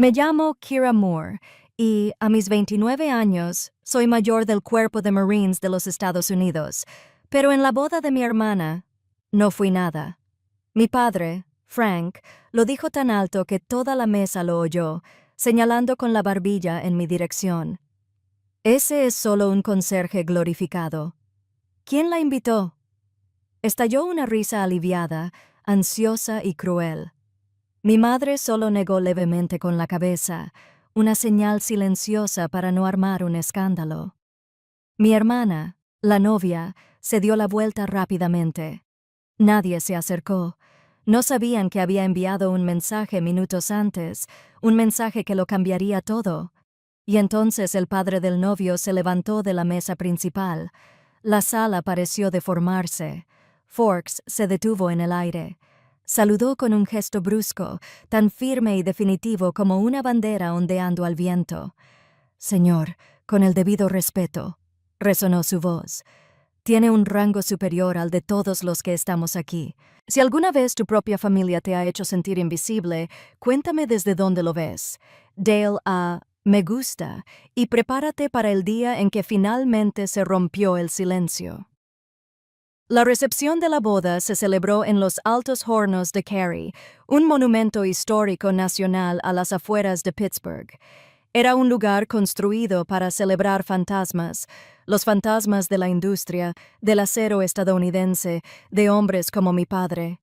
Me llamo Kira Moore y, a mis 29 años, soy mayor del Cuerpo de Marines de los Estados Unidos, pero en la boda de mi hermana no fui nada. Mi padre, Frank, lo dijo tan alto que toda la mesa lo oyó, señalando con la barbilla en mi dirección. Ese es solo un conserje glorificado. ¿Quién la invitó? Estalló una risa aliviada, ansiosa y cruel. Mi madre solo negó levemente con la cabeza, una señal silenciosa para no armar un escándalo. Mi hermana, la novia, se dio la vuelta rápidamente. Nadie se acercó. No sabían que había enviado un mensaje minutos antes, un mensaje que lo cambiaría todo. Y entonces el padre del novio se levantó de la mesa principal. La sala pareció deformarse. Forks se detuvo en el aire. Saludó con un gesto brusco, tan firme y definitivo como una bandera ondeando al viento. «Señor, con el debido respeto», resonó su voz. «Tiene un rango superior al de todos los que estamos aquí. Si alguna vez tu propia familia te ha hecho sentir invisible, cuéntame desde dónde lo ves. Dale a me gusta y prepárate para el día en que finalmente se rompió el silencio». La recepción de la boda se celebró en los Altos Hornos de Cary, un monumento histórico nacional a las afueras de Pittsburgh. Era un lugar construido para celebrar fantasmas, los fantasmas de la industria, del acero estadounidense, de hombres como mi padre.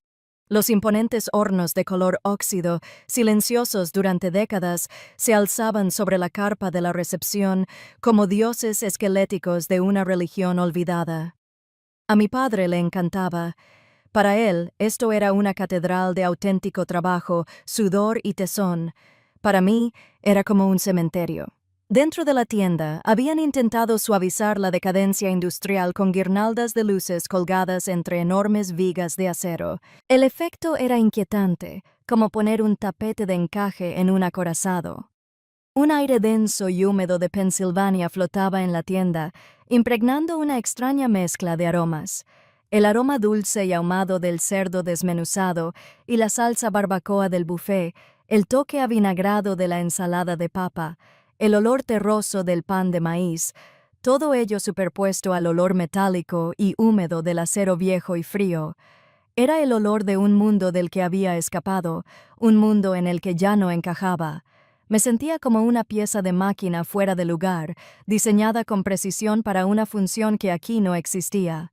Los imponentes hornos de color óxido, silenciosos durante décadas, se alzaban sobre la carpa de la recepción como dioses esqueléticos de una religión olvidada. A mi padre le encantaba. Para él, esto era una catedral de auténtico trabajo, sudor y tesón. Para mí, era como un cementerio. Dentro de la tienda, habían intentado suavizar la decadencia industrial con guirnaldas de luces colgadas entre enormes vigas de acero. El efecto era inquietante, como poner un tapete de encaje en un acorazado. Un aire denso y húmedo de Pensilvania flotaba en la tienda, impregnando una extraña mezcla de aromas. El aroma dulce y ahumado del cerdo desmenuzado y la salsa barbacoa del buffet, el toque avinagrado de la ensalada de papa, el olor terroso del pan de maíz, todo ello superpuesto al olor metálico y húmedo del acero viejo y frío. Era el olor de un mundo del que había escapado, un mundo en el que ya no encajaba. Me sentía como una pieza de máquina fuera de lugar, diseñada con precisión para una función que aquí no existía.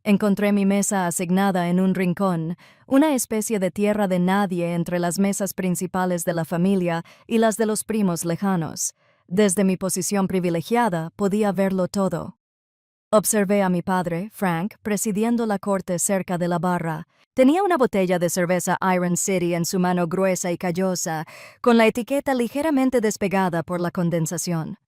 Encontré mi mesa asignada en un rincón, una especie de tierra de nadie entre las mesas principales de la familia y las de los primos lejanos. Desde mi posición privilegiada podía verlo todo. Observé a mi padre, Frank, presidiendo la corte cerca de la barra. Tenía una botella de cerveza Iron City en su mano gruesa y callosa, con la etiqueta ligeramente despegada por la condensación.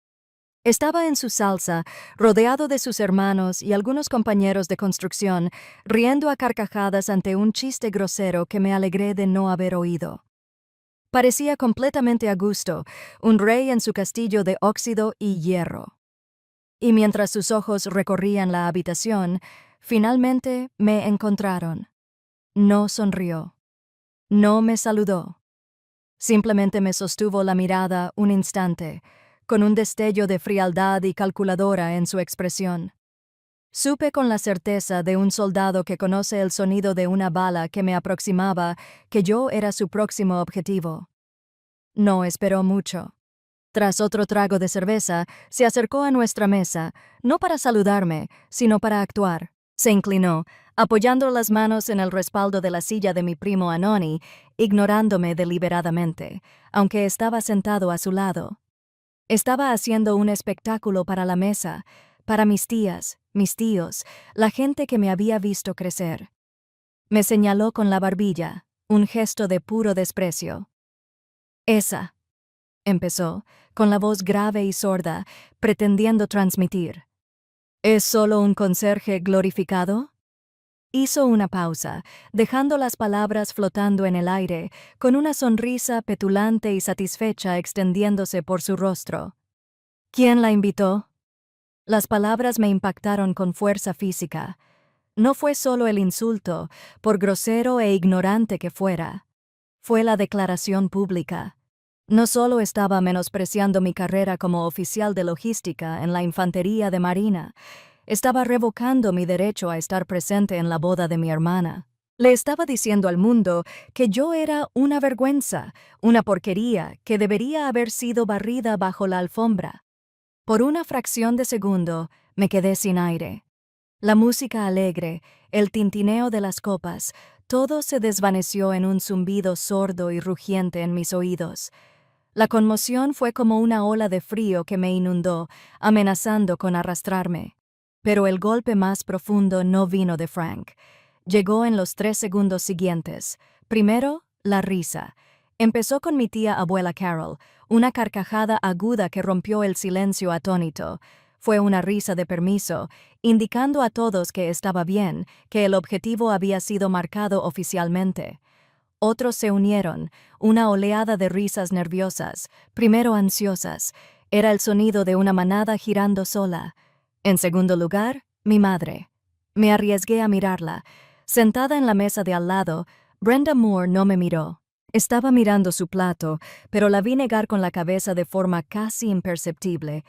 Estaba en su salsa, rodeado de sus hermanos y algunos compañeros de construcción, riendo a carcajadas ante un chiste grosero que me alegré de no haber oído. Parecía completamente a gusto, un rey en su castillo de óxido y hierro. Y mientras sus ojos recorrían la habitación, finalmente me encontraron. No sonrió. No me saludó. Simplemente me sostuvo la mirada un instante, con un destello de frialdad y calculadora en su expresión. Supe con la certeza de un soldado que conoce el sonido de una bala que me aproximaba que yo era su próximo objetivo. No esperó mucho. Tras otro trago de cerveza, se acercó a nuestra mesa, no para saludarme, sino para actuar. Se inclinó, apoyando las manos en el respaldo de la silla de mi primo Anoni, ignorándome deliberadamente, aunque estaba sentado a su lado. Estaba haciendo un espectáculo para la mesa, para mis tías, mis tíos, la gente que me había visto crecer. Me señaló con la barbilla, un gesto de puro desprecio. «Esa», empezó, con la voz grave y sorda, pretendiendo transmitir. «¿Es solo un conserje glorificado?» Hizo una pausa, dejando las palabras flotando en el aire, con una sonrisa petulante y satisfecha extendiéndose por su rostro. «¿Quién la invitó?» Las palabras me impactaron con fuerza física. No fue solo el insulto, por grosero e ignorante que fuera. Fue la declaración pública. No solo estaba menospreciando mi carrera como oficial de logística en la Infantería de Marina, estaba revocando mi derecho a estar presente en la boda de mi hermana. Le estaba diciendo al mundo que yo era una vergüenza, una porquería que debería haber sido barrida bajo la alfombra. Por una fracción de segundo me quedé sin aire. La música alegre, el tintineo de las copas, todo se desvaneció en un zumbido sordo y rugiente en mis oídos. La conmoción fue como una ola de frío que me inundó, amenazando con arrastrarme. Pero el golpe más profundo no vino de Frank. Llegó en los 3 segundos siguientes. Primero, la risa. Empezó con mi tía abuela Carol, una carcajada aguda que rompió el silencio atónito. Fue una risa de permiso, indicando a todos que estaba bien, que el objetivo había sido marcado oficialmente. Otros se unieron, una oleada de risas nerviosas, primero ansiosas. Era el sonido de una manada girando sola. En segundo lugar, mi madre. Me arriesgué a mirarla. Sentada en la mesa de al lado, Brenda Moore no me miró. Estaba mirando su plato, pero la vi negar con la cabeza de forma casi imperceptible.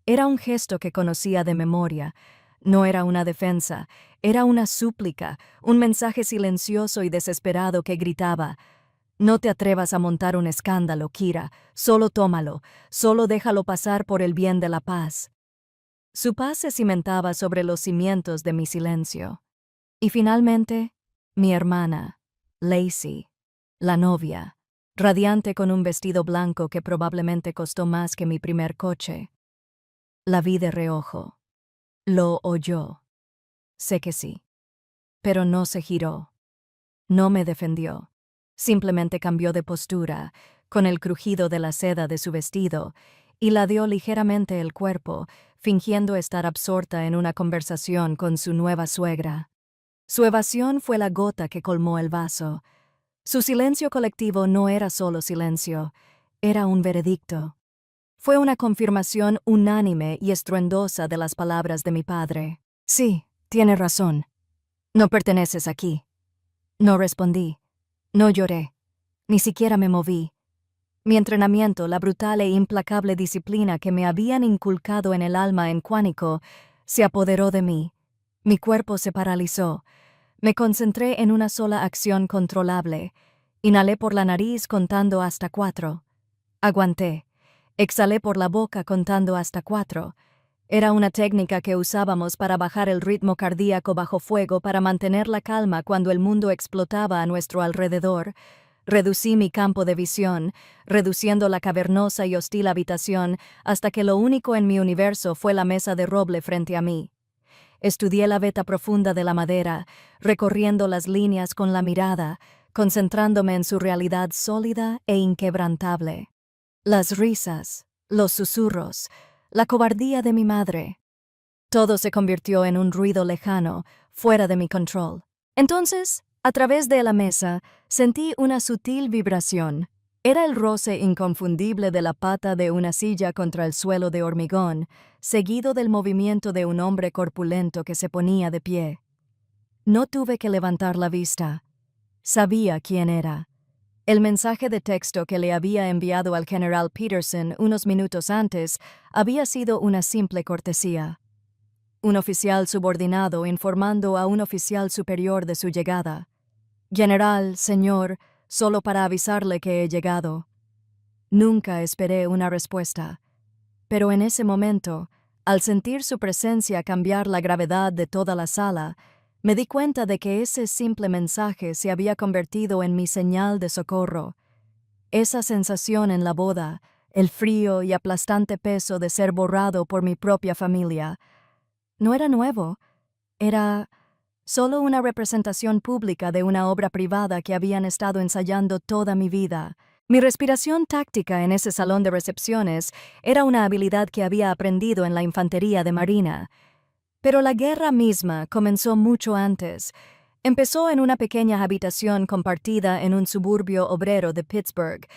Era un gesto que conocía de memoria. No era una defensa, era una súplica, un mensaje silencioso y desesperado que gritaba: «No te atrevas a montar un escándalo, Kira, solo tómalo, solo déjalo pasar por el bien de la paz». Su paz se cimentaba sobre los cimientos de mi silencio. Y finalmente, mi hermana, Lacey, la novia, radiante con un vestido blanco que probablemente costó más que mi primer coche. La vi de reojo. Lo oyó. Sé que sí. Pero no se giró. No me defendió. Simplemente cambió de postura, con el crujido de la seda de su vestido, y ladeó ligeramente el cuerpo, fingiendo estar absorta en una conversación con su nueva suegra. Su evasión fue la gota que colmó el vaso. Su silencio colectivo no era solo silencio, era un veredicto. Fue una confirmación unánime y estruendosa de las palabras de mi padre. «Sí, tiene razón. No perteneces aquí». No respondí. No lloré. Ni siquiera me moví. Mi entrenamiento, la brutal e implacable disciplina que me habían inculcado en el alma en Quantico, se apoderó de mí. Mi cuerpo se paralizó. Me concentré en una sola acción controlable. Inhalé por la nariz contando hasta 4. Aguanté. Exhalé por la boca contando hasta 4. Era una técnica que usábamos para bajar el ritmo cardíaco bajo fuego para mantener la calma cuando el mundo explotaba a nuestro alrededor. Reducí mi campo de visión, reduciendo la cavernosa y hostil habitación hasta que lo único en mi universo fue la mesa de roble frente a mí. Estudié la veta profunda de la madera, recorriendo las líneas con la mirada, concentrándome en su realidad sólida e inquebrantable. Las risas, los susurros, la cobardía de mi madre. Todo se convirtió en un ruido lejano, fuera de mi control. Entonces, a través de la mesa, sentí una sutil vibración. Era el roce inconfundible de la pata de una silla contra el suelo de hormigón, seguido del movimiento de un hombre corpulento que se ponía de pie. No tuve que levantar la vista. Sabía quién era. El mensaje de texto que le había enviado al general Peterson unos minutos antes había sido una simple cortesía. Un oficial subordinado informando a un oficial superior de su llegada. «General, señor, solo para avisarle que he llegado». Nunca esperé una respuesta. Pero en ese momento, al sentir su presencia cambiar la gravedad de toda la sala, me di cuenta de que ese simple mensaje se había convertido en mi señal de socorro. Esa sensación en la boda, el frío y aplastante peso de ser borrado por mi propia familia, no era nuevo, era solo una representación pública de una obra privada que habían estado ensayando toda mi vida. Mi respiración táctica en ese salón de recepciones era una habilidad que había aprendido en la infantería de marina. Pero la guerra misma comenzó mucho antes. Empezó en una pequeña habitación compartida en un suburbio obrero de Pittsburgh.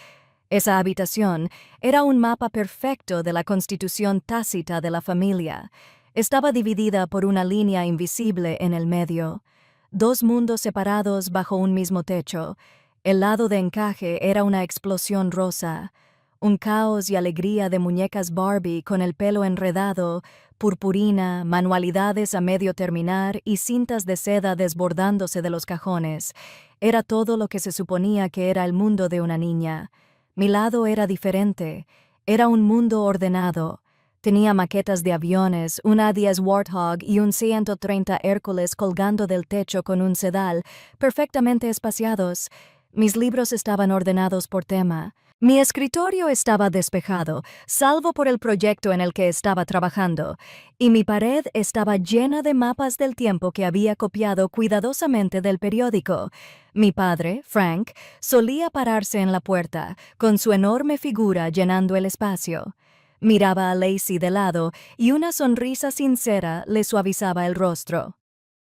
Esa habitación era un mapa perfecto de la constitución tácita de la familia. Estaba dividida por una línea invisible en el medio. 2 mundos separados bajo un mismo techo. El lado de encaje era una explosión rosa. un caos y alegría de muñecas Barbie con el pelo enredado, purpurina, manualidades a medio terminar y cintas de seda desbordándose de los cajones. Era todo lo que se suponía que era el mundo de una niña. Mi lado era diferente. Era un mundo ordenado. Tenía maquetas de aviones, una A-10 Warthog y un 130 Hércules colgando del techo con un sedal, perfectamente espaciados. Mis libros estaban ordenados por tema. Mi escritorio estaba despejado, salvo por el proyecto en el que estaba trabajando, y mi pared estaba llena de mapas del tiempo que había copiado cuidadosamente del periódico. Mi padre, Frank, solía pararse en la puerta, con su enorme figura llenando el espacio. Miraba a Lacey de lado y una sonrisa sincera le suavizaba el rostro.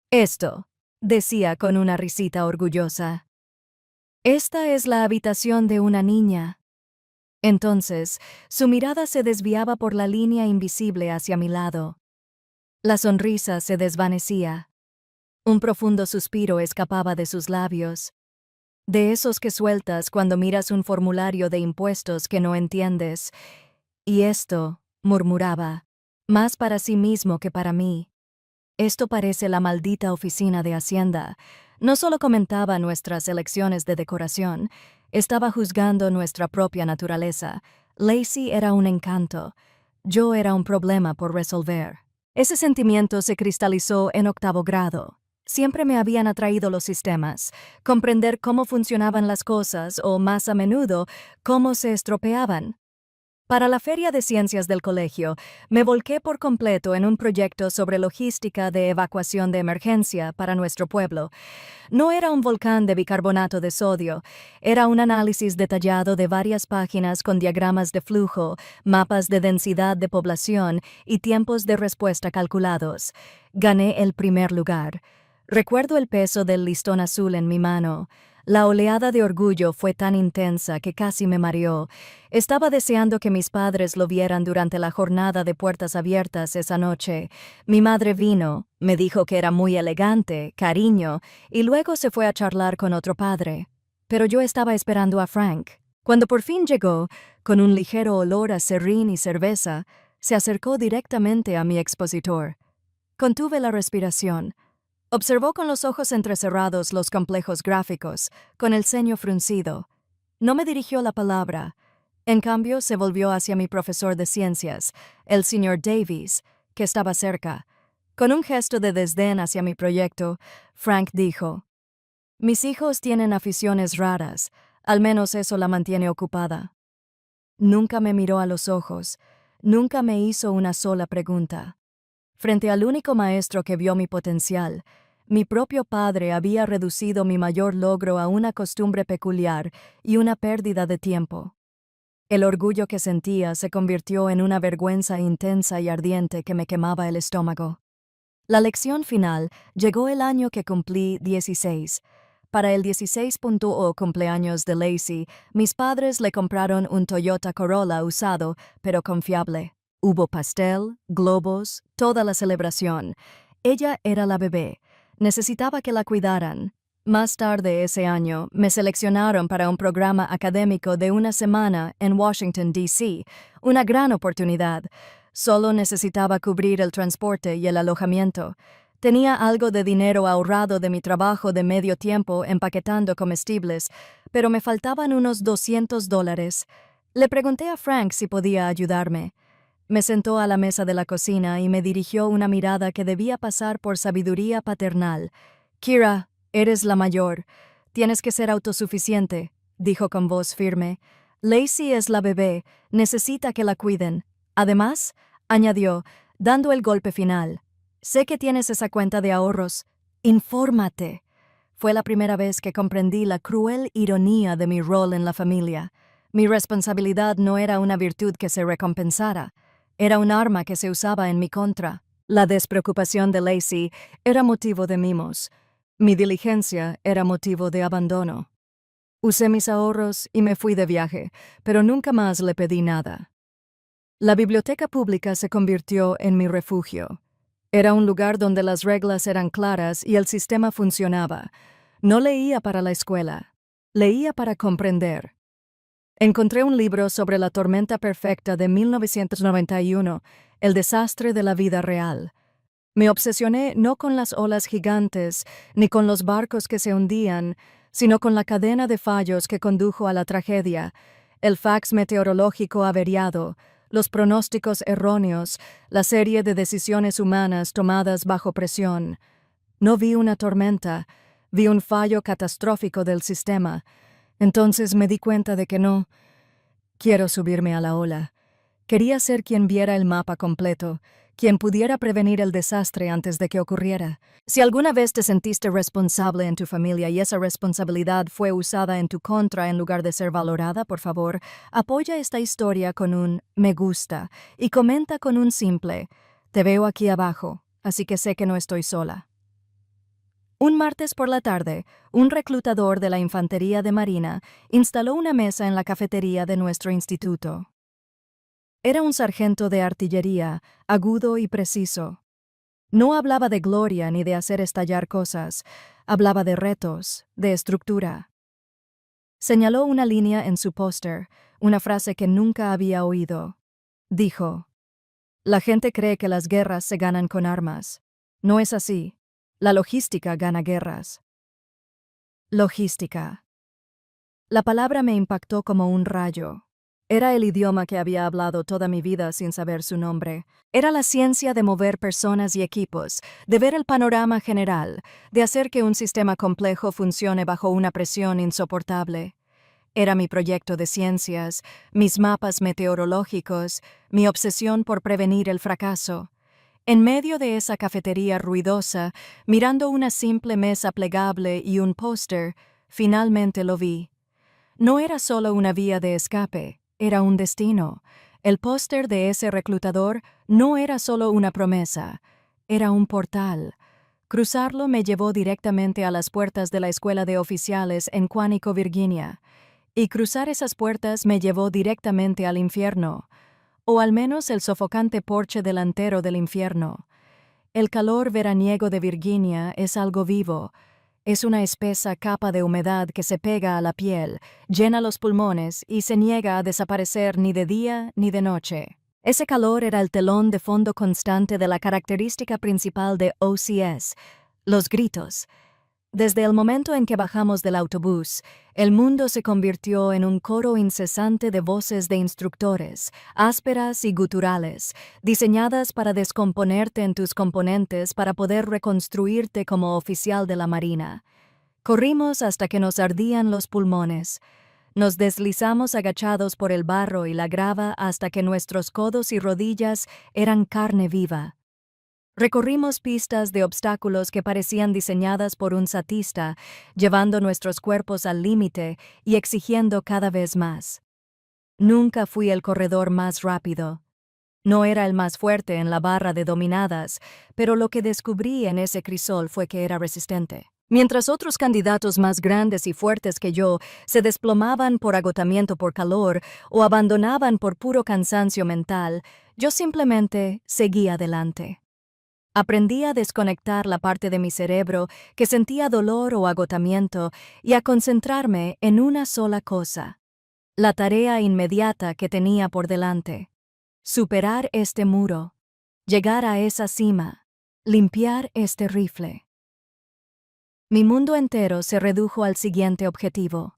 «Esto», decía con una risita orgullosa. «Esta es la habitación de una niña». Entonces, su mirada se desviaba por la línea invisible hacia mi lado. La sonrisa se desvanecía. Un profundo suspiro escapaba de sus labios. De esos que sueltas cuando miras un formulario de impuestos que no entiendes. Y esto, murmuraba, más para sí mismo que para mí. Esto parece la maldita oficina de Hacienda. No solo comentaba nuestras elecciones de decoración, estaba juzgando nuestra propia naturaleza. Lacey era un encanto. Yo era un problema por resolver. Ese sentimiento se cristalizó en 8º grado. Siempre me habían atraído los sistemas, comprender cómo funcionaban las cosas o, más a menudo, cómo se estropeaban. Para la Feria de Ciencias del colegio, me volqué por completo en un proyecto sobre logística de evacuación de emergencia para nuestro pueblo. No era un volcán de bicarbonato de sodio, era un análisis detallado de varias páginas con diagramas de flujo, mapas de densidad de población y tiempos de respuesta calculados. Gané el primer lugar. Recuerdo el peso del listón azul en mi mano. La oleada de orgullo fue tan intensa que casi me mareó. Estaba deseando que mis padres lo vieran durante la jornada de puertas abiertas esa noche. Mi madre vino, me dijo que era muy elegante, cariño, y luego se fue a charlar con otro padre. Pero yo estaba esperando a Frank. Cuando por fin llegó, con un ligero olor a serrín y cerveza, se acercó directamente a mi expositor. Contuve la respiración. Observó con los ojos entrecerrados los complejos gráficos, con el ceño fruncido. No me dirigió la palabra. En cambio, se volvió hacia mi profesor de ciencias, el señor Davies, que estaba cerca. Con un gesto de desdén hacia mi proyecto, Frank dijo: «Mis hijos tienen aficiones raras, al menos eso la mantiene ocupada». Nunca me miró a los ojos, nunca me hizo una sola pregunta. Frente al único maestro que vio mi potencial, mi propio padre había reducido mi mayor logro a una costumbre peculiar y una pérdida de tiempo. El orgullo que sentía se convirtió en una vergüenza intensa y ardiente que me quemaba el estómago. La lección final llegó el año que cumplí 16. Para el 16.0 cumpleaños de Lacey, mis padres le compraron un Toyota Corolla usado, pero confiable. Hubo pastel, globos, toda la celebración. Ella era la bebé. Necesitaba que la cuidaran. Más tarde ese año, me seleccionaron para un programa académico de una semana en Washington, D.C., una gran oportunidad. Solo necesitaba cubrir el transporte y el alojamiento. Tenía algo de dinero ahorrado de mi trabajo de medio tiempo empaquetando comestibles, pero me faltaban unos $200. Le pregunté a Frank si podía ayudarme. Me sentó a la mesa de la cocina y me dirigió una mirada que debía pasar por sabiduría paternal. «Kira, eres la mayor. Tienes que ser autosuficiente», dijo con voz firme. «Lacey es la bebé. Necesita que la cuiden». Además, añadió, dando el golpe final, «sé que tienes esa cuenta de ahorros. Infórmate». Fue la primera vez que comprendí la cruel ironía de mi rol en la familia. Mi responsabilidad no era una virtud que se recompensara. Era un arma que se usaba en mi contra. La despreocupación de Lacey era motivo de mimos. Mi diligencia era motivo de abandono. Usé mis ahorros y me fui de viaje, pero nunca más le pedí nada. La biblioteca pública se convirtió en mi refugio. Era un lugar donde las reglas eran claras y el sistema funcionaba. No leía para la escuela, leía para comprender. Encontré un libro sobre la tormenta perfecta de 1991, El desastre de la vida real. Me obsesioné no con las olas gigantes, ni con los barcos que se hundían, sino con la cadena de fallos que condujo a la tragedia, el fax meteorológico averiado, los pronósticos erróneos, la serie de decisiones humanas tomadas bajo presión. No vi una tormenta, vi un fallo catastrófico del sistema. Entonces me di cuenta de que no quiero subirme a la ola. Quería ser quien viera el mapa completo, quien pudiera prevenir el desastre antes de que ocurriera. Si alguna vez te sentiste responsable en tu familia y esa responsabilidad fue usada en tu contra en lugar de ser valorada, por favor, apoya esta historia con un me gusta y comenta con un simple te veo aquí abajo, así que sé que no estoy sola. Un martes por la tarde, un reclutador de la Infantería de Marina instaló una mesa en la cafetería de nuestro instituto. Era un sargento de artillería, agudo y preciso. No hablaba de gloria ni de hacer estallar cosas, hablaba de retos, de estructura. Señaló una línea en su póster, una frase que nunca había oído. Dijo: la gente cree que las guerras se ganan con armas. No es así. La logística gana guerras. Logística. La palabra me impactó como un rayo. Era el idioma que había hablado toda mi vida sin saber su nombre. Era la ciencia de mover personas y equipos, de ver el panorama general, de hacer que un sistema complejo funcione bajo una presión insoportable. Era mi proyecto de ciencias, mis mapas meteorológicos, mi obsesión por prevenir el fracaso. En medio de esa cafetería ruidosa, mirando una simple mesa plegable y un póster, finalmente lo vi. No era solo una vía de escape, era un destino. El póster de ese reclutador no era solo una promesa, era un portal. Cruzarlo me llevó directamente a las puertas de la Escuela de Oficiales en Quantico, Virginia. Y cruzar esas puertas me llevó directamente al infierno, o al menos el sofocante porche delantero del infierno. El calor veraniego de Virginia es algo vivo. Es una espesa capa de humedad que se pega a la piel, llena los pulmones y se niega a desaparecer ni de día ni de noche. Ese calor era el telón de fondo constante de la característica principal de OCS, los gritos. Desde el momento en que bajamos del autobús, el mundo se convirtió en un coro incesante de voces de instructores, ásperas y guturales, diseñadas para descomponerte en tus componentes para poder reconstruirte como oficial de la Marina. Corrimos hasta que nos ardían los pulmones. Nos deslizamos agachados por el barro y la grava hasta que nuestros codos y rodillas eran carne viva. Recorrimos pistas de obstáculos que parecían diseñadas por un satista, llevando nuestros cuerpos al límite y exigiendo cada vez más. Nunca fui el corredor más rápido. No era el más fuerte en la barra de dominadas, pero lo que descubrí en ese crisol fue que era resistente. Mientras otros candidatos más grandes y fuertes que yo se desplomaban por agotamiento por calor o abandonaban por puro cansancio mental, yo simplemente seguía adelante. Aprendí a desconectar la parte de mi cerebro que sentía dolor o agotamiento y a concentrarme en una sola cosa: la tarea inmediata que tenía por delante. Superar este muro, llegar a esa cima, limpiar este rifle. Mi mundo entero se redujo al siguiente objetivo.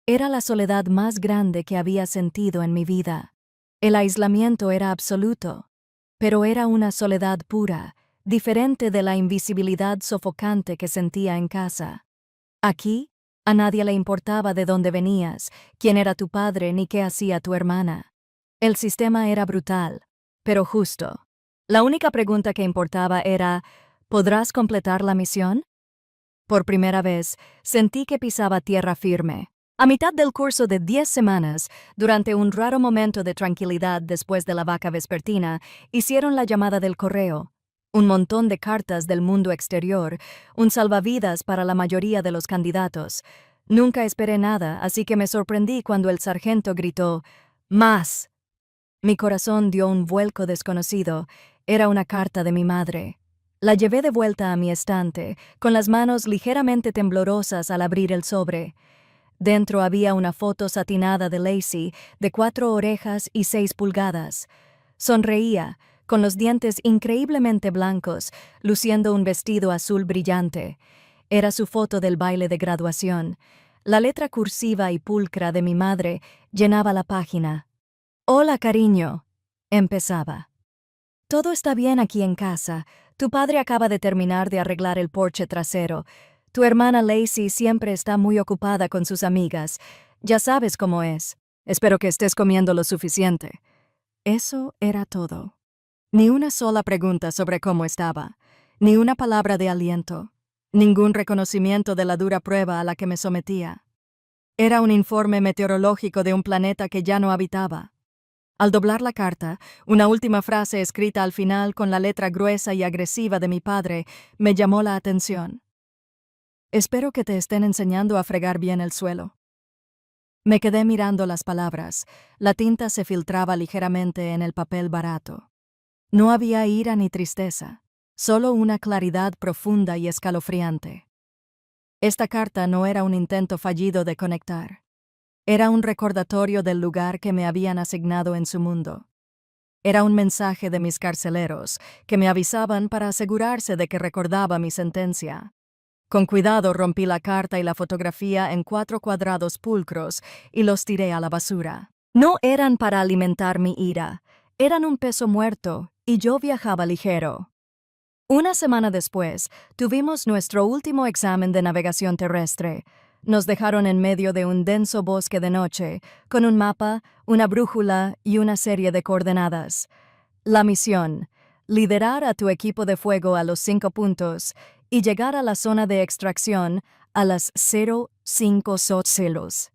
Era la soledad más grande que había sentido en mi vida. El aislamiento era absoluto, pero era una soledad pura, diferente de la invisibilidad sofocante que sentía en casa. Aquí, a nadie le importaba de dónde venías, quién era tu padre ni qué hacía tu hermana. El sistema era brutal, pero justo. La única pregunta que importaba era: ¿podrás completar la misión? Por primera vez, sentí que pisaba tierra firme. A mitad del curso de 10 semanas, durante un raro momento de tranquilidad después de la vaca vespertina, hicieron la llamada del correo. Un montón de cartas del mundo exterior, un salvavidas para la mayoría de los candidatos. Nunca esperé nada, así que me sorprendí cuando el sargento gritó: ¡más! Mi corazón dio un vuelco desconocido. Era una carta de mi madre. La llevé de vuelta a mi estante, con las manos ligeramente temblorosas al abrir el sobre. Dentro había una foto satinada de Lacey, de 4 orejas y 6 pulgadas. Sonreía, con los dientes increíblemente blancos, luciendo un vestido azul brillante. Era su foto del baile de graduación. La letra cursiva y pulcra de mi madre llenaba la página. «Hola, cariño», empezaba. «Todo está bien aquí en casa. Tu padre acaba de terminar de arreglar el porche trasero. Tu hermana Lacey siempre está muy ocupada con sus amigas. Ya sabes cómo es. Espero que estés comiendo lo suficiente». Eso era todo. Ni una sola pregunta sobre cómo estaba, ni una palabra de aliento, ningún reconocimiento de la dura prueba a la que me sometía. Era un informe meteorológico de un planeta que ya no habitaba. Al doblar la carta, una última frase escrita al final con la letra gruesa y agresiva de mi padre me llamó la atención. «Espero que te estén enseñando a fregar bien el suelo». Me quedé mirando las palabras. La tinta se filtraba ligeramente en el papel barato. No había ira ni tristeza, solo una claridad profunda y escalofriante. Esta carta no era un intento fallido de conectar. Era un recordatorio del lugar que me habían asignado en su mundo. Era un mensaje de mis carceleros, que me avisaban para asegurarse de que recordaba mi sentencia. Con cuidado rompí la carta y la fotografía en 4 cuadrados pulcros y los tiré a la basura. No eran para alimentar mi ira, eran un peso muerto, y yo viajaba ligero. Una semana después, tuvimos nuestro último examen de navegación terrestre. Nos dejaron en medio de un denso bosque de noche, con un mapa, una brújula y una serie de coordenadas. La misión: liderar a tu equipo de fuego a los 5 puntos y llegar a la zona de extracción a las 05 celos.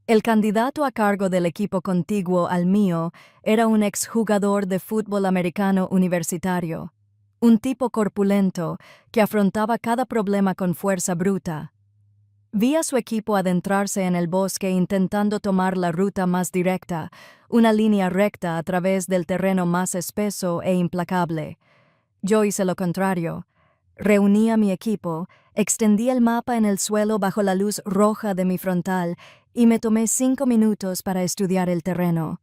El candidato a cargo del equipo contiguo al mío era un exjugador de fútbol americano universitario, un tipo corpulento que afrontaba cada problema con fuerza bruta. Vi a su equipo adentrarse en el bosque intentando tomar la ruta más directa, una línea recta a través del terreno más espeso e implacable. Yo hice lo contrario. Reuní a mi equipo, extendí el mapa en el suelo bajo la luz roja de mi frontal y me tomé 5 minutos para estudiar el terreno.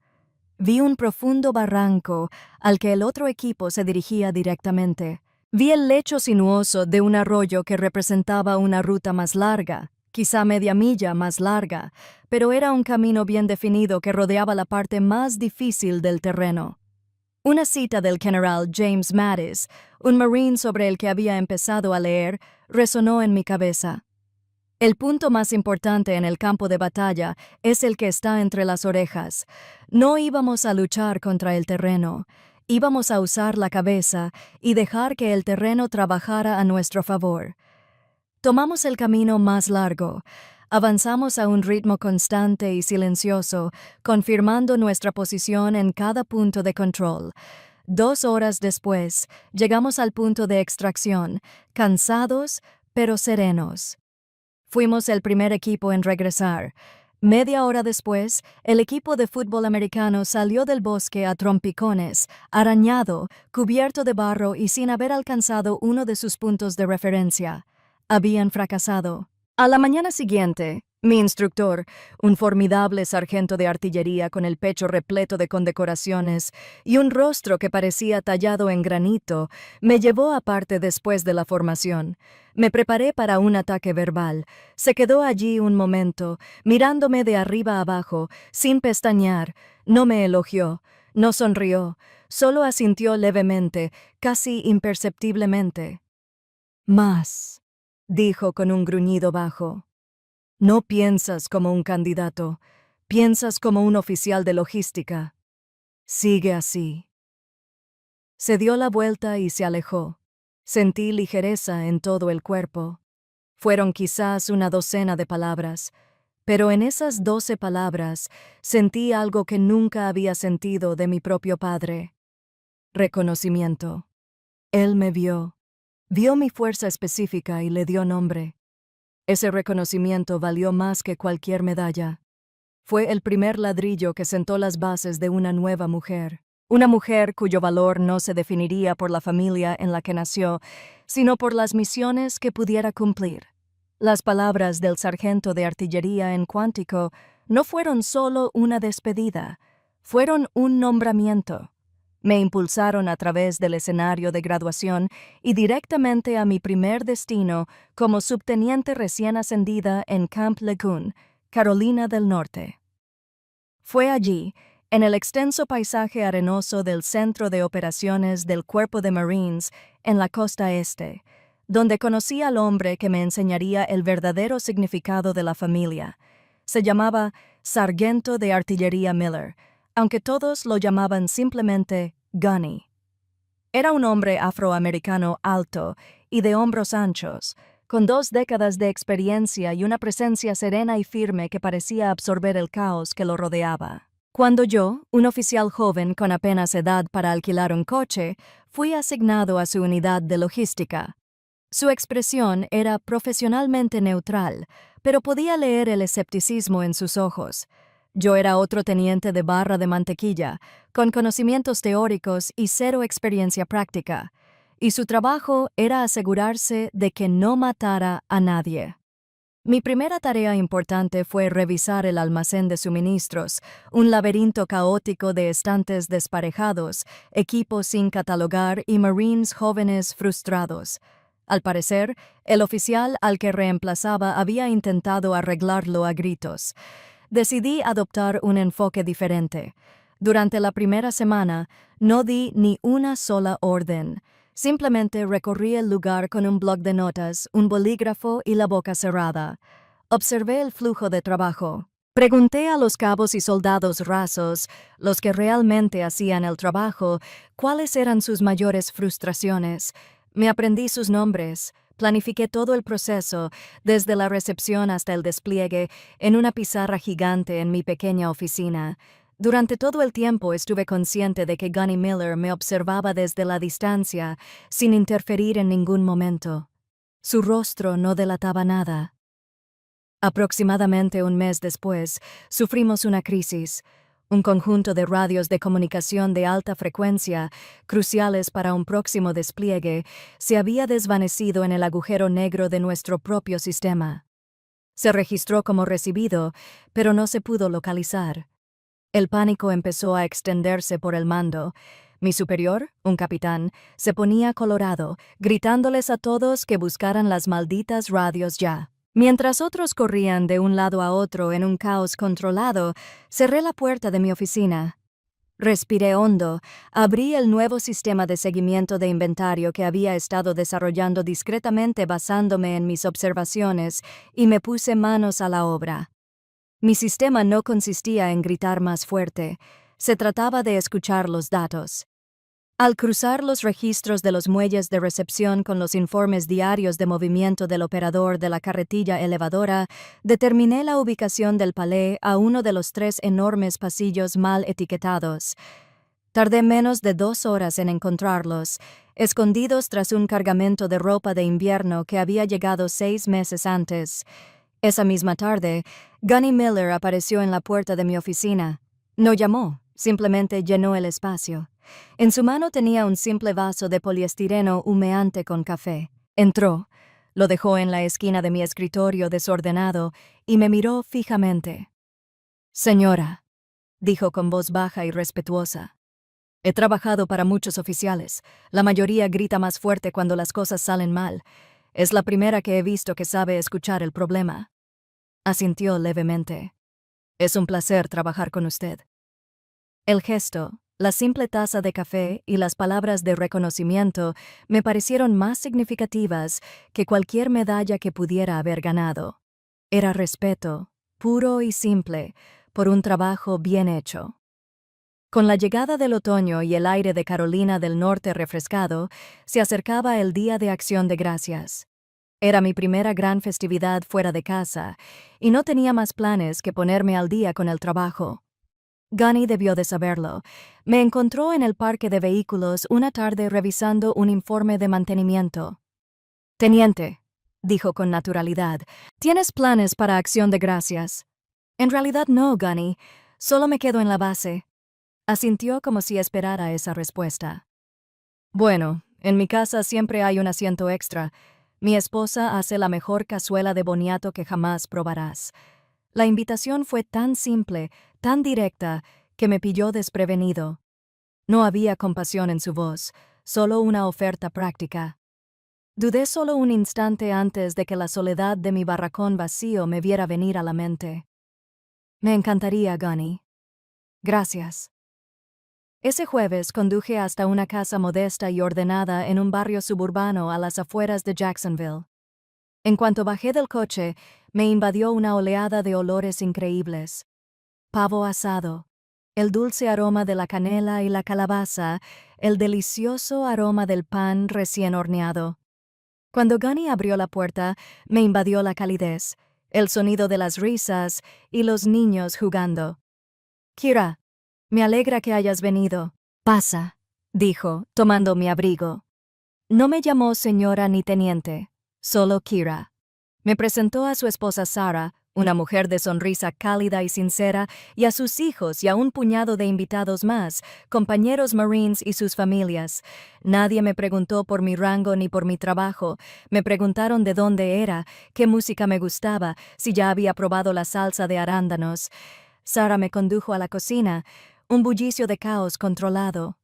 Vi un profundo barranco al que el otro equipo se dirigía directamente. Vi el lecho sinuoso de un arroyo que representaba una ruta más larga, quizá media milla más larga, pero era un camino bien definido que rodeaba la parte más difícil del terreno. Una cita del general James Mattis, un marine sobre el que había empezado a leer, resonó en mi cabeza. El punto más importante en el campo de batalla es el que está entre las orejas. No íbamos a luchar contra el terreno, íbamos a usar la cabeza y dejar que el terreno trabajara a nuestro favor. Tomamos el camino más largo. Avanzamos a un ritmo constante y silencioso, confirmando nuestra posición en cada punto de control. 2 horas después, llegamos al punto de extracción, cansados, pero serenos. Fuimos el primer equipo en regresar. Media hora después, el equipo de fútbol americano salió del bosque a trompicones, arañado, cubierto de barro y sin haber alcanzado uno de sus puntos de referencia. Habían fracasado. A la mañana siguiente, mi instructor, un formidable sargento de artillería con el pecho repleto de condecoraciones y un rostro que parecía tallado en granito, me llevó aparte después de la formación. Me preparé para un ataque verbal. Se quedó allí un momento, mirándome de arriba abajo, sin pestañear. No me elogió, no sonrió, solo asintió levemente, casi imperceptiblemente. «Más», dijo con un gruñido bajo. «No piensas como un candidato, piensas como un oficial de logística. Sigue así». Se dio la vuelta y se alejó. Sentí ligereza en todo el cuerpo. Fueron quizás una docena de palabras, pero en esas 12 palabras sentí algo que nunca había sentido de mi propio padre. Reconocimiento. Él me vio. Vio mi fuerza específica y le dio nombre. Ese reconocimiento valió más que cualquier medalla. Fue el primer ladrillo que sentó las bases de una nueva mujer. Una mujer cuyo valor no se definiría por la familia en la que nació, sino por las misiones que pudiera cumplir. Las palabras del sargento de artillería en Cuántico no fueron solo una despedida, fueron un nombramiento. Me impulsaron a través del escenario de graduación y directamente a mi primer destino como subteniente recién ascendida en Camp Lejeune, Carolina del Norte. Fue allí, en el extenso paisaje arenoso del Centro de Operaciones del Cuerpo de Marines en la costa este, donde conocí al hombre que me enseñaría el verdadero significado de la familia. Se llamaba Sargento de Artillería Miller, aunque todos lo llamaban simplemente Gunny. Era un hombre afroamericano alto y de hombros anchos, con 2 décadas de experiencia y una presencia serena y firme que parecía absorber el caos que lo rodeaba. Cuando yo, un oficial joven con apenas edad para alquilar un coche, fui asignado a su unidad de logística. Su expresión era profesionalmente neutral, pero podía leer el escepticismo en sus ojos. Yo era otro teniente de barra de mantequilla, con conocimientos teóricos y 0 experiencia práctica, y su trabajo era asegurarse de que no matara a nadie. Mi primera tarea importante fue revisar el almacén de suministros, un laberinto caótico de estantes desparejados, equipos sin catalogar y marines jóvenes frustrados. Al parecer, el oficial al que reemplazaba había intentado arreglarlo a gritos. Decidí adoptar un enfoque diferente. Durante la primera semana, no di ni una sola orden. Simplemente recorrí el lugar con un bloc de notas, un bolígrafo y la boca cerrada. Observé el flujo de trabajo. Pregunté a los cabos y soldados rasos, los que realmente hacían el trabajo, cuáles eran sus mayores frustraciones. Me aprendí sus nombres. Planifiqué todo el proceso, desde la recepción hasta el despliegue, en una pizarra gigante en mi pequeña oficina. Durante todo el tiempo estuve consciente de que Gunny Miller me observaba desde la distancia, sin interferir en ningún momento. Su rostro no delataba nada. Aproximadamente un mes después, sufrimos una crisis. Un conjunto de radios de comunicación de alta frecuencia, cruciales para un próximo despliegue, se había desvanecido en el agujero negro de nuestro propio sistema. Se registró como recibido, pero no se pudo localizar. El pánico empezó a extenderse por el mando. Mi superior, un capitán, se ponía colorado, gritándoles a todos que buscaran las malditas radios ya. Mientras otros corrían de un lado a otro en un caos controlado, cerré la puerta de mi oficina. Respiré hondo, abrí el nuevo sistema de seguimiento de inventario que había estado desarrollando discretamente basándome en mis observaciones y me puse manos a la obra. Mi sistema no consistía en gritar más fuerte, se trataba de escuchar los datos. Al cruzar los registros de los muelles de recepción con los informes diarios de movimiento del operador de la carretilla elevadora, determiné la ubicación del palé a uno de los 3 enormes pasillos mal etiquetados. Tardé menos de 2 horas en encontrarlos, escondidos tras un cargamento de ropa de invierno que había llegado 6 meses antes. Esa misma tarde, Gunny Miller apareció en la puerta de mi oficina. No llamó, simplemente llenó el espacio. En su mano tenía un simple vaso de poliestireno humeante con café. Entró, lo dejó en la esquina de mi escritorio desordenado y me miró fijamente. «Señora», dijo con voz baja y respetuosa, «he trabajado para muchos oficiales. La mayoría grita más fuerte cuando las cosas salen mal. Es la primera que he visto que sabe escuchar el problema». Asintió levemente. «Es un placer trabajar con usted». El gesto, la simple taza de café y las palabras de reconocimiento me parecieron más significativas que cualquier medalla que pudiera haber ganado. Era respeto, puro y simple, por un trabajo bien hecho. Con la llegada del otoño y el aire de Carolina del Norte refrescado, se acercaba el Día de Acción de Gracias. Era mi primera gran festividad fuera de casa, y no tenía más planes que ponerme al día con el trabajo. Gunny debió de saberlo. Me encontró en el parque de vehículos una tarde revisando un informe de mantenimiento. «Teniente», dijo con naturalidad, «¿tienes planes para Acción de Gracias?» «En realidad no, Gunny. Solo me quedo en la base». Asintió como si esperara esa respuesta. «Bueno, en mi casa siempre hay un asiento extra. Mi esposa hace la mejor cazuela de boniato que jamás probarás. La invitación fue tan simple, tan directa, que me pilló desprevenido. No había compasión en su voz, solo una oferta práctica. Dudé solo un instante antes de que la soledad de mi barracón vacío me viera venir a la mente. Me encantaría, Gunny. Gracias. Ese jueves conduje hasta una casa modesta y ordenada en un barrio suburbano a las afueras de Jacksonville. En cuanto bajé del coche, me invadió una oleada de olores increíbles. Pavo asado, el dulce aroma de la canela y la calabaza, el delicioso aroma del pan recién horneado. Cuando Gunny abrió la puerta, me invadió la calidez, el sonido de las risas y los niños jugando. Kira, me alegra que hayas venido. Pasa, dijo, tomando mi abrigo. No me llamó señora ni teniente, solo Kira. Me presentó a su esposa Sarah, una mujer de sonrisa cálida y sincera, y a sus hijos y a un puñado de invitados más, compañeros Marines y sus familias. Nadie me preguntó por mi rango ni por mi trabajo. Me preguntaron de dónde era, qué música me gustaba, si ya había probado la salsa de arándanos. Sarah me condujo a la cocina, un bullicio de caos controlado.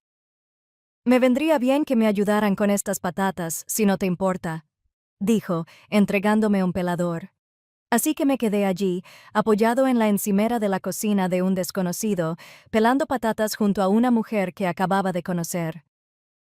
«Me vendría bien que me ayudaran con estas patatas, si no te importa», dijo, entregándome un pelador. Así que me quedé allí, apoyado en la encimera de la cocina de un desconocido, pelando patatas junto a una mujer que acababa de conocer.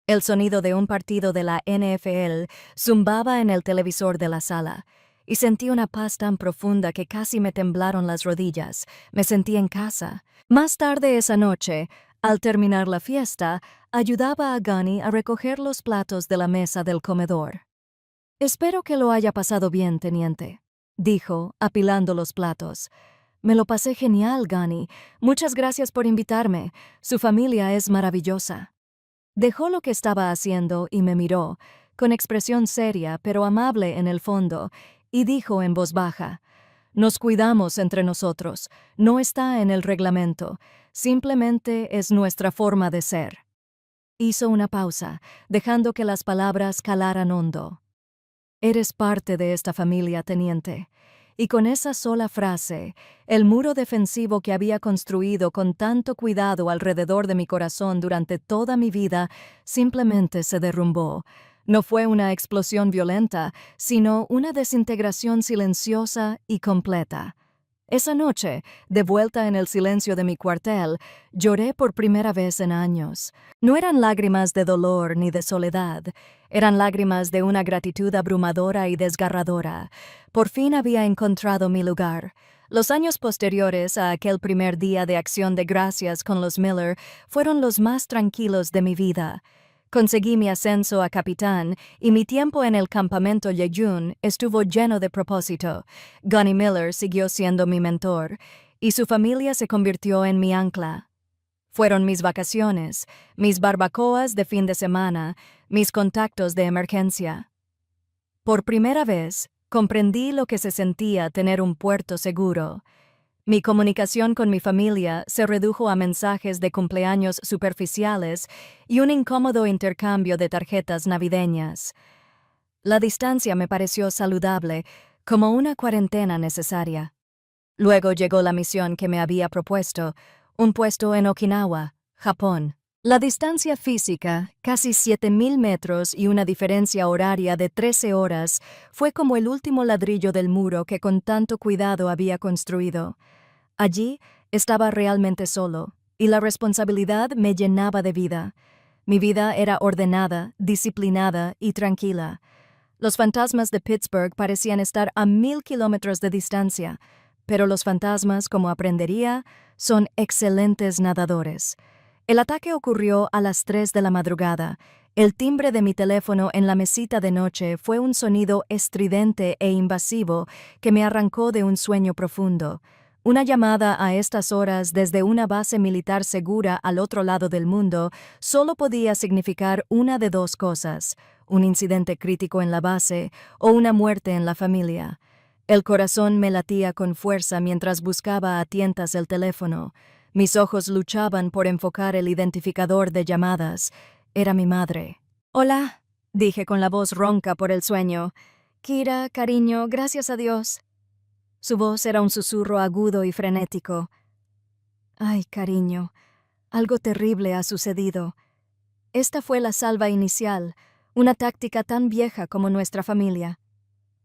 El sonido de un partido de la NFL zumbaba en el televisor de la sala, y sentí una paz tan profunda que casi me temblaron las rodillas. Me sentí en casa. Más tarde esa noche, al terminar la fiesta, ayudaba a Gunny a recoger los platos de la mesa del comedor. «Espero que lo haya pasado bien, teniente», dijo, apilando los platos. «Me lo pasé genial, Gunny. Muchas gracias por invitarme. Su familia es maravillosa». Dejó lo que estaba haciendo y me miró, con expresión seria pero amable en el fondo, y dijo en voz baja: «Nos cuidamos entre nosotros. No está en el reglamento. Simplemente es nuestra forma de ser». Hizo una pausa, dejando que las palabras calaran hondo. «Eres parte de esta familia, teniente». Y con esa sola frase, el muro defensivo que había construido con tanto cuidado alrededor de mi corazón durante toda mi vida simplemente se derrumbó. No fue una explosión violenta, sino una desintegración silenciosa y completa. Esa noche, de vuelta en el silencio de mi cuartel, lloré por primera vez en años. No eran lágrimas de dolor ni de soledad, eran lágrimas de una gratitud abrumadora y desgarradora. Por fin había encontrado mi lugar. Los años posteriores a aquel primer día de acción de gracias con los Miller fueron los más tranquilos de mi vida. Conseguí mi ascenso a capitán y mi tiempo en el campamento Yejun estuvo lleno de propósito. Gunny Miller siguió siendo mi mentor y su familia se convirtió en mi ancla. Fueron mis vacaciones, mis barbacoas de fin de semana, mis contactos de emergencia. Por primera vez, comprendí lo que se sentía tener un puerto seguro. Mi comunicación con mi familia se redujo a mensajes de cumpleaños superficiales y un incómodo intercambio de tarjetas navideñas. La distancia me pareció saludable, como una cuarentena necesaria. Luego llegó la misión que me había propuesto, un puesto en Okinawa, Japón. La distancia física, casi 7,000 metros y una diferencia horaria de 13 horas, fue como el último ladrillo del muro que con tanto cuidado había construido. Allí estaba realmente solo, y la responsabilidad me llenaba de vida. Mi vida era ordenada, disciplinada y tranquila. Los fantasmas de Pittsburgh parecían estar a 1,000 kilómetros de distancia, pero los fantasmas, como aprendería, son excelentes nadadores. El ataque ocurrió a las 3 de la madrugada. El timbre de mi teléfono en la mesita de noche fue un sonido estridente e invasivo que me arrancó de un sueño profundo. Una llamada a estas horas desde una base militar segura al otro lado del mundo solo podía significar una de dos cosas: un incidente crítico en la base o una muerte en la familia. El corazón me latía con fuerza mientras buscaba a tientas el teléfono. Mis ojos luchaban por enfocar el identificador de llamadas. Era mi madre. «Hola», dije con la voz ronca por el sueño. Kira, cariño, gracias a Dios. Su voz era un susurro agudo y frenético. Ay, cariño, algo terrible ha sucedido. Esta fue la salva inicial, una táctica tan vieja como nuestra familia.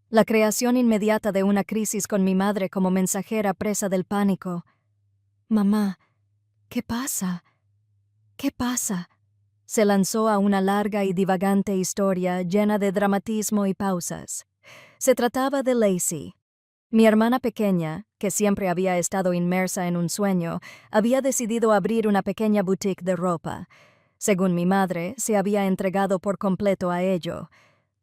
La creación inmediata de una crisis con mi madre como mensajera presa del pánico. Mamá, ¿qué pasa? ¿Qué pasa? Se lanzó a una larga y divagante historia llena de dramatismo y pausas. Se trataba de Lacey. Mi hermana pequeña, que siempre había estado inmersa en un sueño, había decidido abrir una pequeña boutique de ropa. Según mi madre, se había entregado por completo a ello.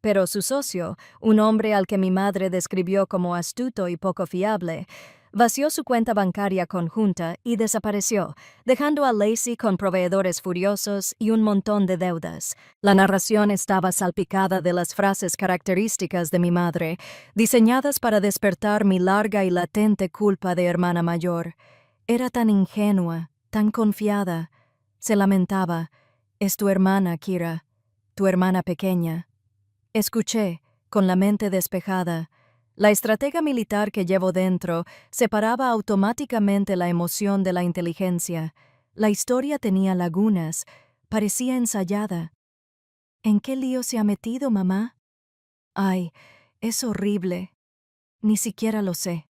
Pero su socio, un hombre al que mi madre describió como astuto y poco fiable, vació su cuenta bancaria conjunta y desapareció, dejando a Lacey con proveedores furiosos y un montón de deudas. La narración estaba salpicada de las frases características de mi madre, diseñadas para despertar mi larga y latente culpa de hermana mayor. Era tan ingenua, tan confiada. Se lamentaba. «Es tu hermana, Kira, tu hermana pequeña». Escuché, con la mente despejada. La estratega militar que llevo dentro separaba automáticamente la emoción de la inteligencia. La historia tenía lagunas, parecía ensayada. ¿En qué lío se ha metido, mamá? Ay, es horrible. Ni siquiera lo sé.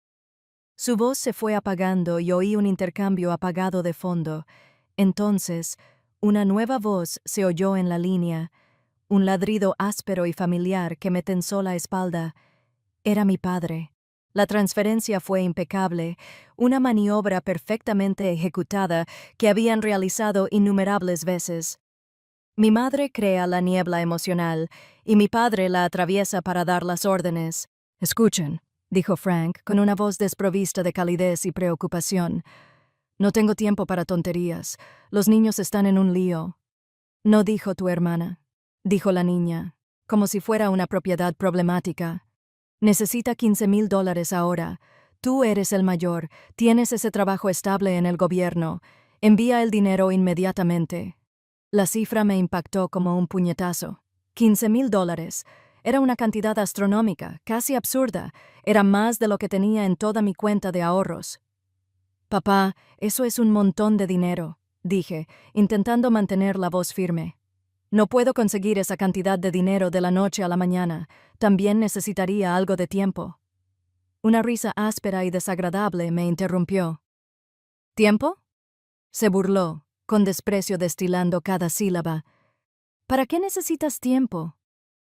Su voz se fue apagando y oí un intercambio apagado de fondo. Entonces, una nueva voz se oyó en la línea, un ladrido áspero y familiar que me tensó la espalda. Era mi padre. La transferencia fue impecable, una maniobra perfectamente ejecutada que habían realizado innumerables veces. Mi madre crea la niebla emocional y mi padre la atraviesa para dar las órdenes. «Escuchen», dijo Frank, con una voz desprovista de calidez y preocupación. «No tengo tiempo para tonterías. Los niños están en un lío». «No dijo tu hermana», dijo la niña, como si fuera una propiedad problemática. «Necesita $15,000 ahora. Tú eres el mayor, tienes ese trabajo estable en el gobierno. Envía el dinero inmediatamente». La cifra me impactó como un puñetazo. $15,000. Era una cantidad astronómica, casi absurda. Era más de lo que tenía en toda mi cuenta de ahorros. «Papá, eso es un montón de dinero», dije, intentando mantener la voz firme. «No puedo conseguir esa cantidad de dinero de la noche a la mañana. También necesitaría algo de tiempo». Una risa áspera y desagradable me interrumpió. «¿Tiempo?», se burló, con desprecio destilando cada sílaba. «¿Para qué necesitas tiempo?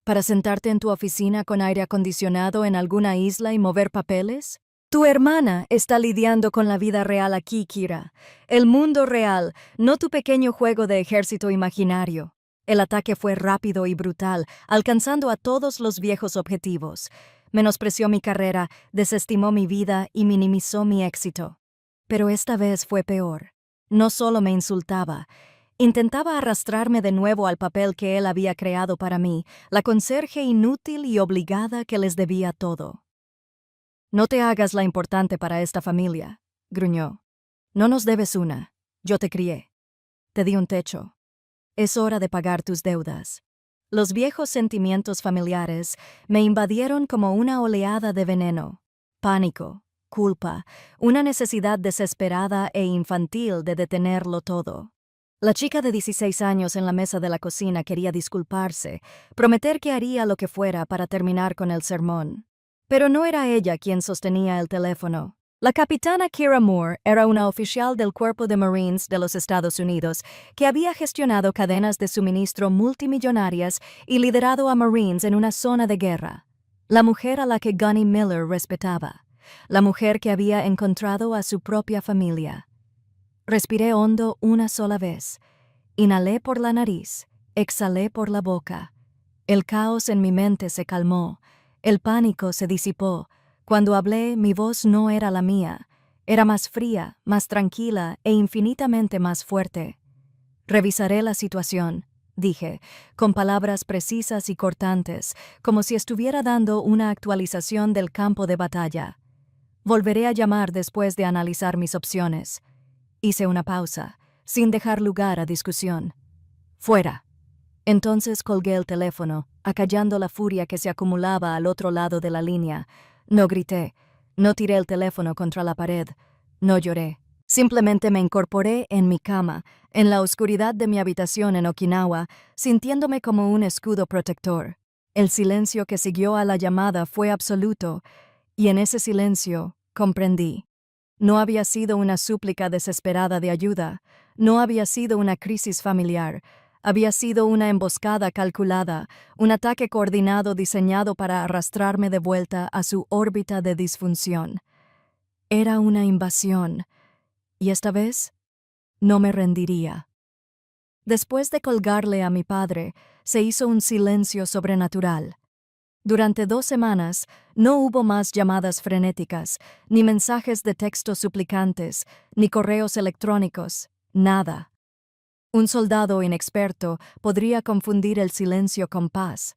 ¿Para sentarte en tu oficina con aire acondicionado en alguna isla y mover papeles? Tu hermana está lidiando con la vida real aquí, Kira. El mundo real, no tu pequeño juego de ejército imaginario». El ataque fue rápido y brutal, alcanzando a todos los viejos objetivos. Menospreció mi carrera, desestimó mi vida y minimizó mi éxito. Pero esta vez fue peor. No solo me insultaba, intentaba arrastrarme de nuevo al papel que él había creado para mí, la conserje inútil y obligada que les debía todo. «No te hagas la importante para esta familia», gruñó. «No nos debes una. Yo te crié. Te di un techo. Es hora de pagar tus deudas». Los viejos sentimientos familiares me invadieron como una oleada de veneno. Pánico, culpa, una necesidad desesperada e infantil de detenerlo todo. La chica de 16 años en la mesa de la cocina quería disculparse, prometer que haría lo que fuera para terminar con el sermón. Pero no era ella quien sostenía el teléfono. La capitana Kira Moore era una oficial del Cuerpo de Marines de los Estados Unidos que había gestionado cadenas de suministro multimillonarias y liderado a Marines en una zona de guerra. La mujer a la que Gunny Miller respetaba. La mujer que había encontrado a su propia familia. Respiré hondo una sola vez. Inhalé por la nariz, exhalé por la boca. El caos en mi mente se calmó. El pánico se disipó. Cuando hablé, mi voz no era la mía. Era más fría, más tranquila e infinitamente más fuerte. «Revisaré la situación», dije, con palabras precisas y cortantes, como si estuviera dando una actualización del campo de batalla. «Volveré a llamar después de analizar mis opciones». Hice una pausa, sin dejar lugar a discusión. «Fuera». Entonces colgué el teléfono, acallando la furia que se acumulaba al otro lado de la línea. No grité, no tiré el teléfono contra la pared, no lloré. Simplemente me incorporé en mi cama, en la oscuridad de mi habitación en Okinawa, sintiéndome como un escudo protector. El silencio que siguió a la llamada fue absoluto, y en ese silencio comprendí. No había sido una súplica desesperada de ayuda, no había sido una crisis familiar, había sido una emboscada calculada, un ataque coordinado diseñado para arrastrarme de vuelta a su órbita de disfunción. Era una invasión, y esta vez no me rendiría. Después de colgarle a mi padre, se hizo un silencio sobrenatural. Durante 2 semanas no hubo más llamadas frenéticas, ni mensajes de texto suplicantes, ni correos electrónicos, nada. Un soldado inexperto podría confundir el silencio con paz.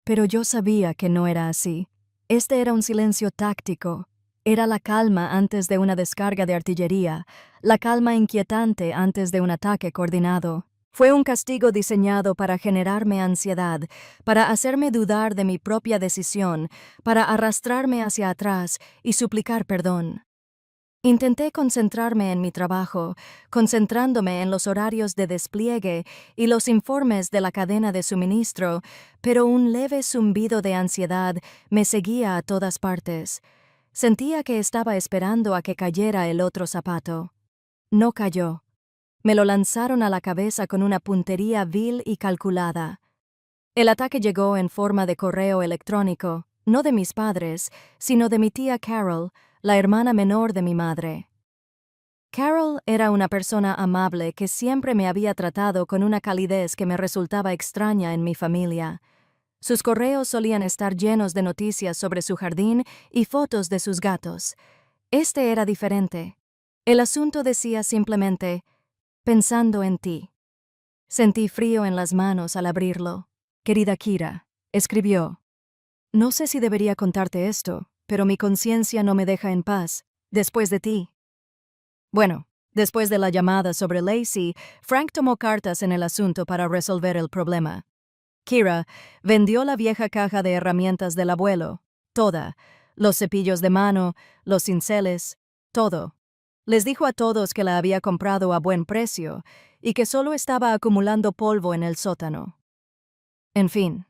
Pero yo sabía que no era así. Este era un silencio táctico. Era la calma antes de una descarga de artillería, la calma inquietante antes de un ataque coordinado. Fue un castigo diseñado para generarme ansiedad, para hacerme dudar de mi propia decisión, para arrastrarme hacia atrás y suplicar perdón. Intenté concentrarme en mi trabajo, concentrándome en los horarios de despliegue y los informes de la cadena de suministro, pero un leve zumbido de ansiedad me seguía a todas partes. Sentía que estaba esperando a que cayera el otro zapato. No cayó. Me lo lanzaron a la cabeza con una puntería vil y calculada. El ataque llegó en forma de correo electrónico, no de mis padres, sino de mi tía Carol, la hermana menor de mi madre. Carol era una persona amable que siempre me había tratado con una calidez que me resultaba extraña en mi familia. Sus correos solían estar llenos de noticias sobre su jardín y fotos de sus gatos. Este era diferente. El asunto decía simplemente, pensando en ti. Sentí frío en las manos al abrirlo. Querida Kira, escribió. No sé si debería contarte esto, pero mi conciencia no me deja en paz, después de ti. Bueno, después de la llamada sobre Lacey, Frank tomó cartas en el asunto para resolver el problema. Kira vendió la vieja caja de herramientas del abuelo, toda, los cepillos de mano, los cinceles, todo. Les dijo a todos que la había comprado a buen precio y que solo estaba acumulando polvo en el sótano. En fin,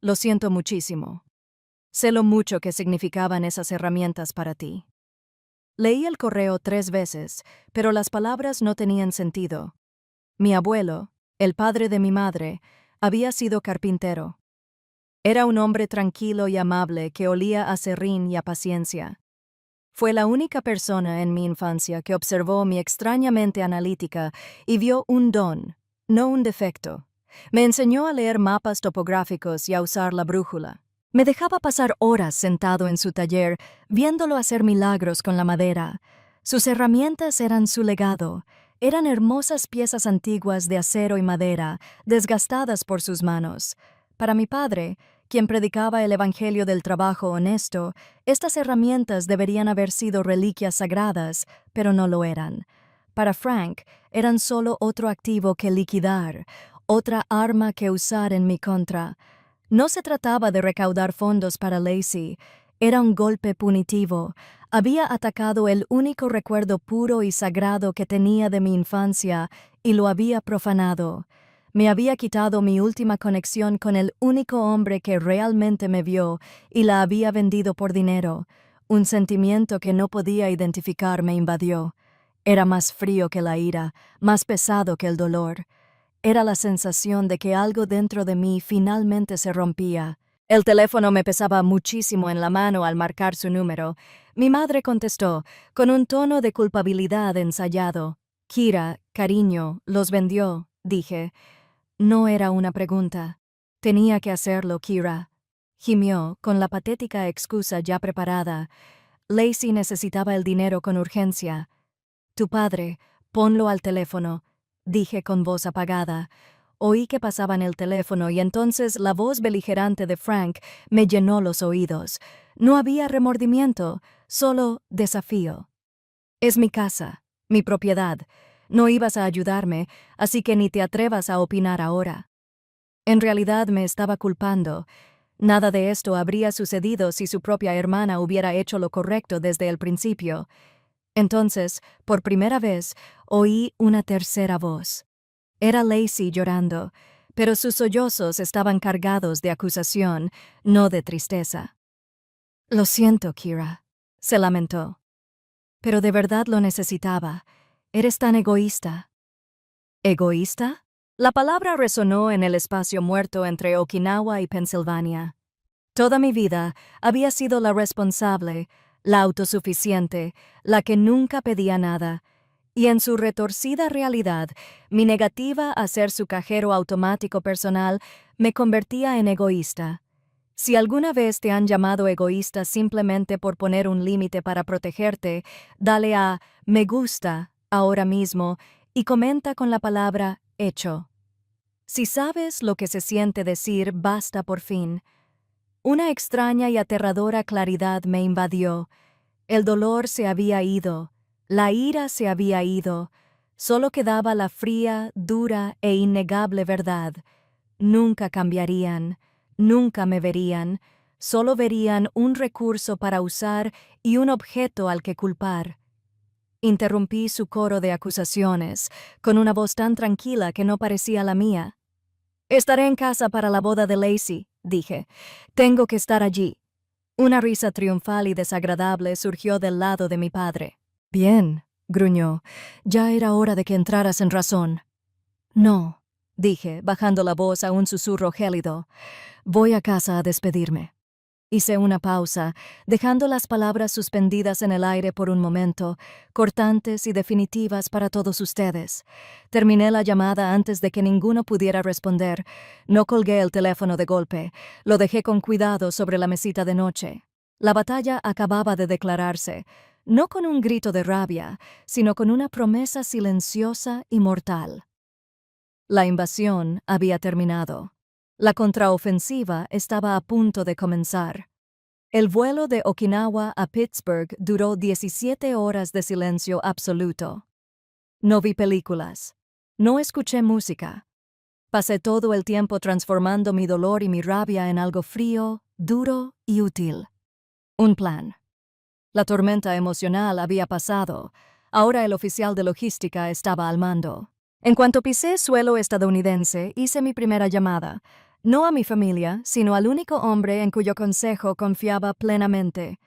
lo siento muchísimo. Sé lo mucho que significaban esas herramientas para ti. Leí el correo 3 veces, pero las palabras no tenían sentido. Mi abuelo, el padre de mi madre, había sido carpintero. Era un hombre tranquilo y amable que olía a serrín y a paciencia. Fue la única persona en mi infancia que observó mi extraña mente analítica y vio un don, no un defecto. Me enseñó a leer mapas topográficos y a usar la brújula. Me dejaba pasar horas sentado en su taller, viéndolo hacer milagros con la madera. Sus herramientas eran su legado. Eran hermosas piezas antiguas de acero y madera, desgastadas por sus manos. Para mi padre, quien predicaba el evangelio del trabajo honesto, estas herramientas deberían haber sido reliquias sagradas, pero no lo eran. Para Frank, eran solo otro activo que liquidar, otra arma que usar en mi contra. No se trataba de recaudar fondos para Lacey, era un golpe punitivo. Había atacado el único recuerdo puro y sagrado que tenía de mi infancia y lo había profanado. Me había quitado mi última conexión con el único hombre que realmente me vio y la había vendido por dinero. Un sentimiento que no podía identificar me invadió. Era más frío que la ira, más pesado que el dolor. Era la sensación de que algo dentro de mí finalmente se rompía. El teléfono me pesaba muchísimo en la mano al marcar su número. Mi madre contestó, con un tono de culpabilidad ensayado. Kira, cariño, los vendió, dije. No era una pregunta. Tenía que hacerlo, Kira. Gimió, con la patética excusa ya preparada. Lacey necesitaba el dinero con urgencia. Tu padre, ponlo al teléfono, dije con voz apagada. Oí que pasaban el teléfono y entonces la voz beligerante de Frank me llenó los oídos. No había remordimiento, solo desafío. Es mi casa, mi propiedad. No ibas a ayudarme, así que ni te atrevas a opinar ahora. En realidad me estaba culpando. Nada de esto habría sucedido si su propia hermana hubiera hecho lo correcto desde el principio. Entonces, por primera vez, oí una tercera voz. Era Lacey llorando, pero sus sollozos estaban cargados de acusación, no de tristeza. «Lo siento, Kira», se lamentó. «Pero de verdad lo necesitaba. Eres tan egoísta». ¿Egoísta? La palabra resonó en el espacio muerto entre Okinawa y Pensilvania. Toda mi vida había sido la responsable, la autosuficiente, la que nunca pedía nada, y en su retorcida realidad, mi negativa a ser su cajero automático personal me convertía en egoísta. Si alguna vez te han llamado egoísta simplemente por poner un límite para protegerte, dale a «me gusta» ahora mismo y comenta con la palabra «hecho». Si sabes lo que se siente decir «basta» por fin, una extraña y aterradora claridad me invadió. El dolor se había ido, la ira se había ido, solo quedaba la fría, dura e innegable verdad. Nunca cambiarían, nunca me verían, solo verían un recurso para usar y un objeto al que culpar. Interrumpí su coro de acusaciones, con una voz tan tranquila que no parecía la mía. «Estaré en casa para la boda de Lacey», dije. «Tengo que estar allí». Una risa triunfal y desagradable surgió del lado de mi padre. «Bien», gruñó, «ya era hora de que entraras en razón». «No», dije, bajando la voz a un susurro gélido. «Voy a casa a despedirme». Hice una pausa, dejando las palabras suspendidas en el aire por un momento, cortantes y definitivas para todos ustedes. Terminé la llamada antes de que ninguno pudiera responder. No colgué el teléfono de golpe. Lo dejé con cuidado sobre la mesita de noche. La batalla acababa de declararse, no con un grito de rabia, sino con una promesa silenciosa y mortal. La invasión había terminado. La contraofensiva estaba a punto de comenzar. El vuelo de Okinawa a Pittsburgh duró 17 horas de silencio absoluto. No vi películas. No escuché música. Pasé todo el tiempo transformando mi dolor y mi rabia en algo frío, duro y útil. Un plan. La tormenta emocional había pasado. Ahora el oficial de logística estaba al mando. En cuanto pisé suelo estadounidense, hice mi primera llamada. No a mi familia, sino al único hombre en cuyo consejo confiaba plenamente.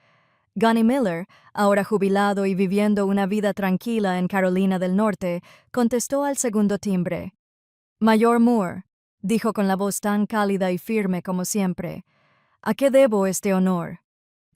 Gunny Miller, ahora jubilado y viviendo una vida tranquila en Carolina del Norte, contestó al segundo timbre. «Mayor Moore», dijo con la voz tan cálida y firme como siempre. «¿A qué debo este honor?»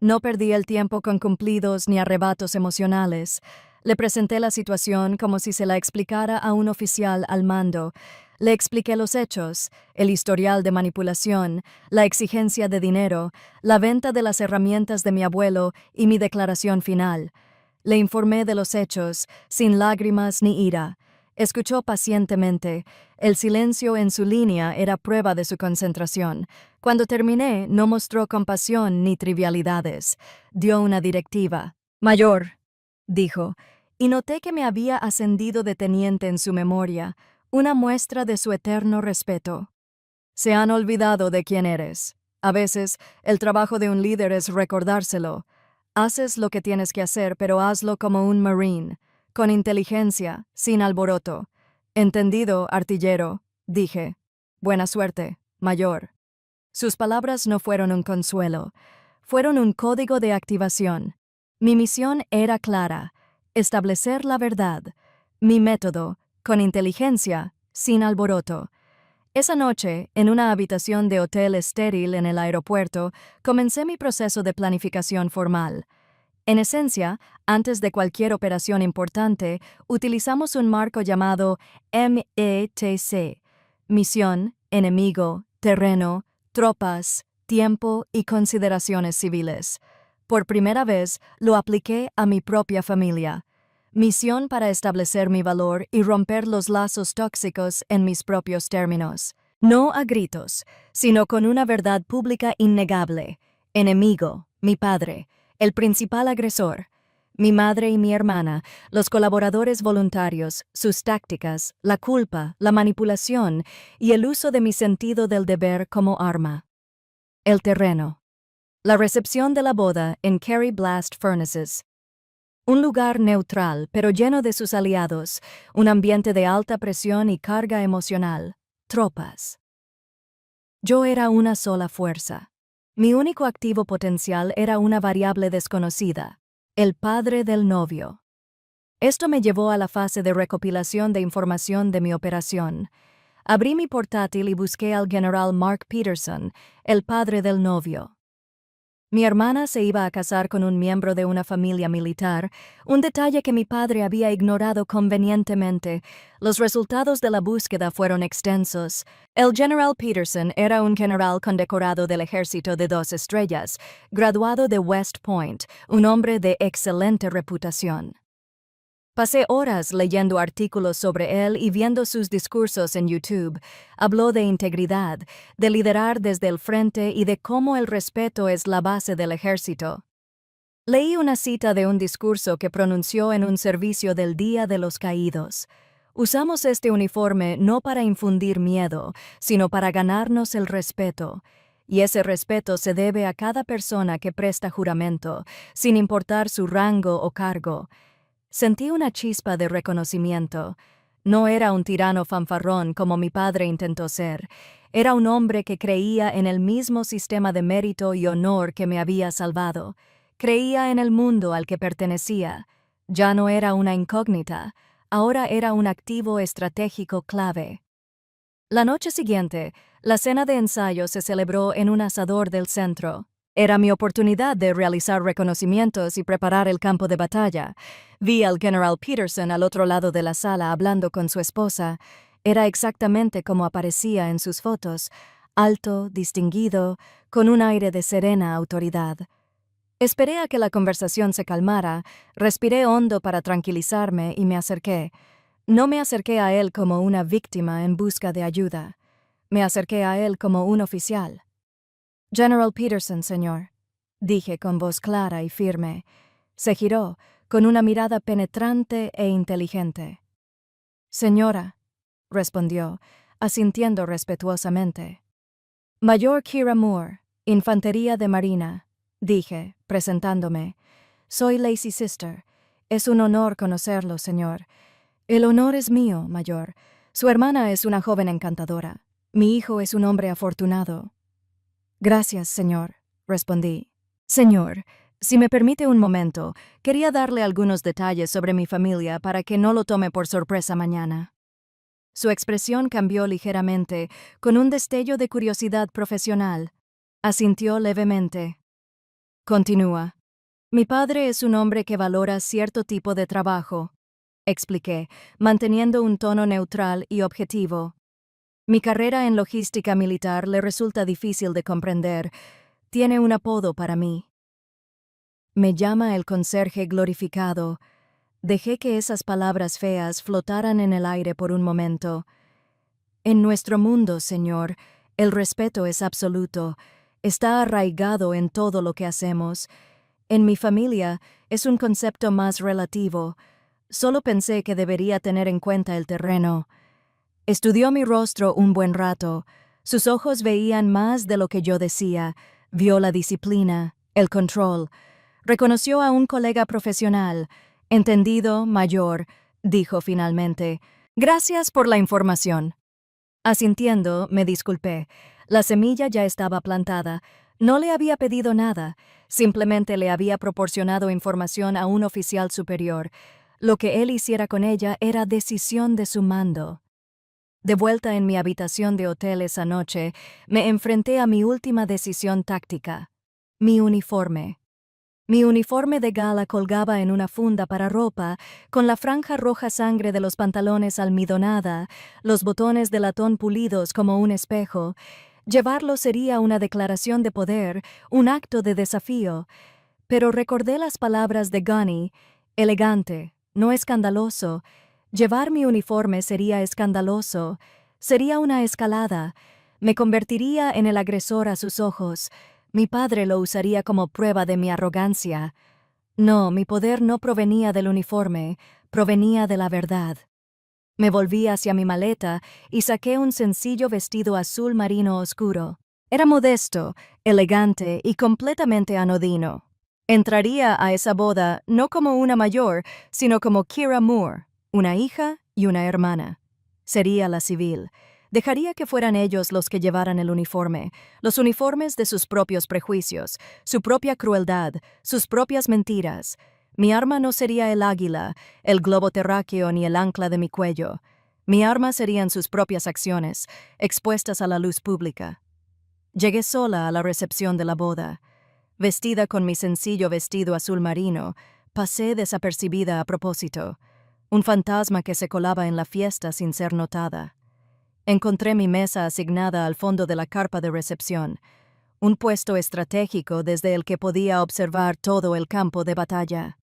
No perdí el tiempo con cumplidos ni arrebatos emocionales. Le presenté la situación como si se la explicara a un oficial al mando. Le expliqué los hechos, el historial de manipulación, la exigencia de dinero, la venta de las herramientas de mi abuelo y mi declaración final. Le informé de los hechos, sin lágrimas ni ira. Escuchó pacientemente. El silencio en su línea era prueba de su concentración. Cuando terminé, no mostró compasión ni trivialidades. Dio una directiva. «Mayor», dijo, y noté que me había ascendido de teniente en su memoria, una muestra de su eterno respeto. «Se han olvidado de quién eres. A veces, el trabajo de un líder es recordárselo. Haces lo que tienes que hacer, pero hazlo como un marine, con inteligencia, sin alboroto. «Entendido, artillero», dije. «Buena suerte, mayor». Sus palabras no fueron un consuelo, fueron un código de activación. Mi misión era clara, establecer la verdad. Mi método, con inteligencia, sin alboroto. Esa noche, en una habitación de hotel estéril en el aeropuerto, comencé mi proceso de planificación formal. En esencia, antes de cualquier operación importante, utilizamos un marco llamado METC: misión, enemigo, terreno, tropas, tiempo y consideraciones civiles. Por primera vez, lo apliqué a mi propia familia. Misión para establecer mi valor y romper los lazos tóxicos en mis propios términos. No a gritos, sino con una verdad pública innegable. Enemigo, mi padre, el principal agresor. Mi madre y mi hermana, los colaboradores voluntarios, sus tácticas, la culpa, la manipulación y el uso de mi sentido del deber como arma. El terreno. La recepción de la boda en Kerry Blast Furnaces. Un lugar neutral, pero lleno de sus aliados, un ambiente de alta presión y carga emocional. Tropas. Yo era una sola fuerza. Mi único activo potencial era una variable desconocida, el padre del novio. Esto me llevó a la fase de recopilación de información de mi operación. Abrí mi portátil y busqué al general Mark Peterson, el padre del novio. Mi hermana se iba a casar con un miembro de una familia militar, un detalle que mi padre había ignorado convenientemente. Los resultados de la búsqueda fueron extensos. El general Peterson era un general condecorado del Ejército de 2 estrellas, graduado de West Point, un hombre de excelente reputación. Pasé horas leyendo artículos sobre él y viendo sus discursos en YouTube. Habló de integridad, de liderar desde el frente y de cómo el respeto es la base del ejército. Leí una cita de un discurso que pronunció en un servicio del Día de los Caídos. Usamos este uniforme no para infundir miedo, sino para ganarnos el respeto. Y ese respeto se debe a cada persona que presta juramento, sin importar su rango o cargo. Sentí una chispa de reconocimiento. No era un tirano fanfarrón como mi padre intentó ser. Era un hombre que creía en el mismo sistema de mérito y honor que me había salvado. Creía en el mundo al que pertenecía. Ya no era una incógnita, ahora era un activo estratégico clave. La noche siguiente, la cena de ensayo se celebró en un asador del centro. Era mi oportunidad de realizar reconocimientos y preparar el campo de batalla. Vi al general Peterson al otro lado de la sala hablando con su esposa. Era exactamente como aparecía en sus fotos, alto, distinguido, con un aire de serena autoridad. Esperé a que la conversación se calmara, respiré hondo para tranquilizarme y me acerqué. No me acerqué a él como una víctima en busca de ayuda. Me acerqué a él como un oficial. General Peterson, señor, dije con voz clara y firme. Se giró, con una mirada penetrante e inteligente. Señora, respondió, asintiendo respetuosamente. Mayor Kira Moore, Infantería de Marina, dije, presentándome. Soy Lacey Sister. Es un honor conocerlo, señor. El honor es mío, mayor. Su hermana es una joven encantadora. Mi hijo es un hombre afortunado. Gracias, señor, respondí. Señor, si me permite un momento, quería darle algunos detalles sobre mi familia para que no lo tome por sorpresa mañana. Su expresión cambió ligeramente, con un destello de curiosidad profesional. Asintió levemente. Continúa. Mi padre es un hombre que valora cierto tipo de trabajo, expliqué, manteniendo un tono neutral y objetivo. Mi carrera en logística militar le resulta difícil de comprender. Tiene un apodo para mí. Me llama el conserje glorificado. Dejé que esas palabras feas flotaran en el aire por un momento. En nuestro mundo, señor, el respeto es absoluto. Está arraigado en todo lo que hacemos. En mi familia es un concepto más relativo. Solo pensé que debería tener en cuenta el terreno. Estudió mi rostro un buen rato. Sus ojos veían más de lo que yo decía. Vio la disciplina, el control. Reconoció a un colega profesional. Entendido, mayor, dijo finalmente. Gracias por la información. Asintiendo, me disculpé. La semilla ya estaba plantada. No le había pedido nada. Simplemente le había proporcionado información a un oficial superior. Lo que él hiciera con ella era decisión de su mando. De vuelta en mi habitación de hotel esa noche, me enfrenté a mi última decisión táctica. Mi uniforme. Mi uniforme de gala colgaba en una funda para ropa, con la franja roja sangre de los pantalones almidonada, los botones de latón pulidos como un espejo. Llevarlo sería una declaración de poder, un acto de desafío. Pero recordé las palabras de Gunny, elegante, no escandaloso. Llevar mi uniforme sería escandaloso, sería una escalada, me convertiría en el agresor a sus ojos, mi padre lo usaría como prueba de mi arrogancia. No, mi poder no provenía del uniforme, provenía de la verdad. Me volví hacia mi maleta y saqué un sencillo vestido azul marino oscuro. Era modesto, elegante y completamente anodino. Entraría a esa boda no como una mayor, sino como Kira Moore, una hija y una hermana. Sería la civil. Dejaría que fueran ellos los que llevaran el uniforme, los uniformes de sus propios prejuicios, su propia crueldad, sus propias mentiras. Mi arma no sería el águila, el globo terráqueo ni el ancla de mi cuello. Mi arma serían sus propias acciones, expuestas a la luz pública. Llegué sola a la recepción de la boda. Vestida con mi sencillo vestido azul marino, pasé desapercibida a propósito, un fantasma que se colaba en la fiesta sin ser notada. Encontré mi mesa asignada al fondo de la carpa de recepción, un puesto estratégico desde el que podía observar todo el campo de batalla.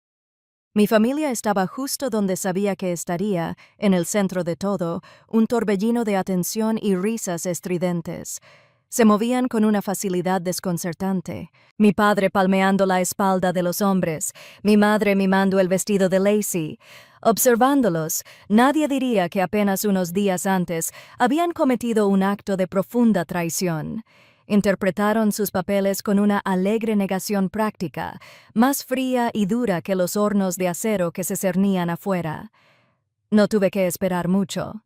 Mi familia estaba justo donde sabía que estaría, en el centro de todo, un torbellino de atención y risas estridentes. Se movían con una facilidad desconcertante. Mi padre palmeando la espalda de los hombres, mi madre mimando el vestido de Lacey. Observándolos, nadie diría que apenas unos días antes habían cometido un acto de profunda traición. Interpretaron sus papeles con una alegre negación práctica, más fría y dura que los hornos de acero que se cernían afuera. No tuve que esperar mucho.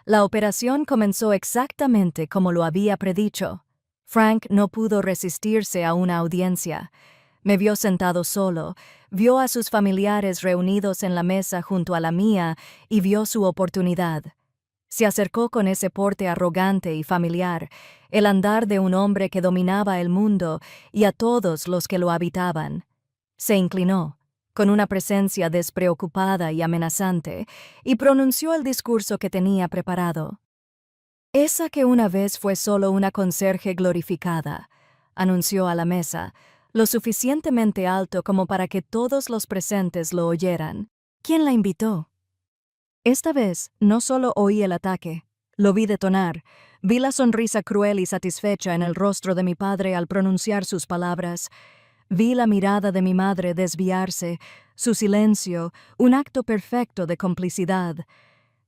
La operación comenzó exactamente como lo había predicho. Frank no pudo resistirse a una audiencia. Me vio sentado solo, vio a sus familiares reunidos en la mesa junto a la mía y vio su oportunidad. Se acercó con ese porte arrogante y familiar, el andar de un hombre que dominaba el mundo y a todos los que lo habitaban. Se inclinó, con una presencia despreocupada y amenazante, y pronunció el discurso que tenía preparado. «Esa que una vez fue solo una conserje glorificada», anunció a la mesa, lo suficientemente alto como para que todos los presentes lo oyeran. «¿Quién la invitó?» Esta vez no solo oí el ataque, lo vi detonar, vi la sonrisa cruel y satisfecha en el rostro de mi padre al pronunciar sus palabras, vi la mirada de mi madre desviarse, su silencio, un acto perfecto de complicidad.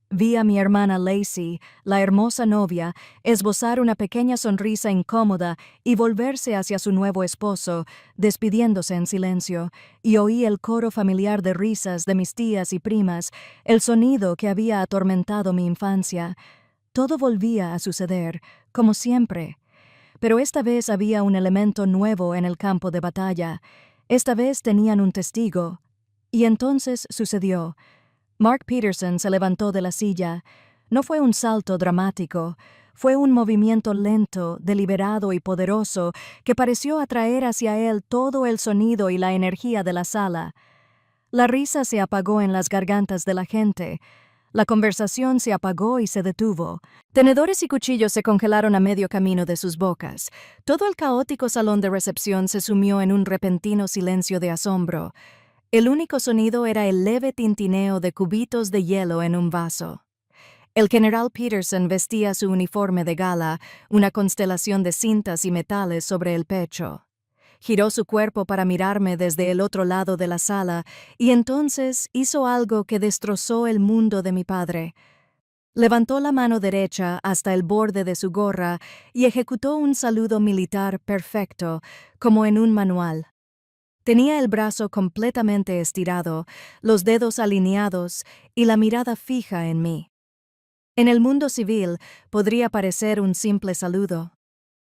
Vi a mi hermana Lacey, la hermosa novia, esbozar una pequeña sonrisa incómoda y volverse hacia su nuevo esposo, despidiéndose en silencio, y oí el coro familiar de risas de mis tías y primas, el sonido que había atormentado mi infancia. Todo volvía a suceder, como siempre. Pero esta vez había un elemento nuevo en el campo de batalla. Esta vez tenían un testigo. Y entonces sucedió. Mark Peterson se levantó de la silla. No fue un salto dramático, fue un movimiento lento, deliberado y poderoso que pareció atraer hacia él todo el sonido y la energía de la sala. La risa se apagó en las gargantas de la gente. La conversación se apagó y se detuvo. Tenedores y cuchillos se congelaron a medio camino de sus bocas. Todo el caótico salón de recepción se sumió en un repentino silencio de asombro. El único sonido era el leve tintineo de cubitos de hielo en un vaso. El general Peterson vestía su uniforme de gala, una constelación de cintas y metales sobre el pecho. Giró su cuerpo para mirarme desde el otro lado de la sala y entonces hizo algo que destrozó el mundo de mi padre. Levantó la mano derecha hasta el borde de su gorra y ejecutó un saludo militar perfecto, como en un manual. Tenía el brazo completamente estirado, los dedos alineados y la mirada fija en mí. En el mundo civil podría parecer un simple saludo,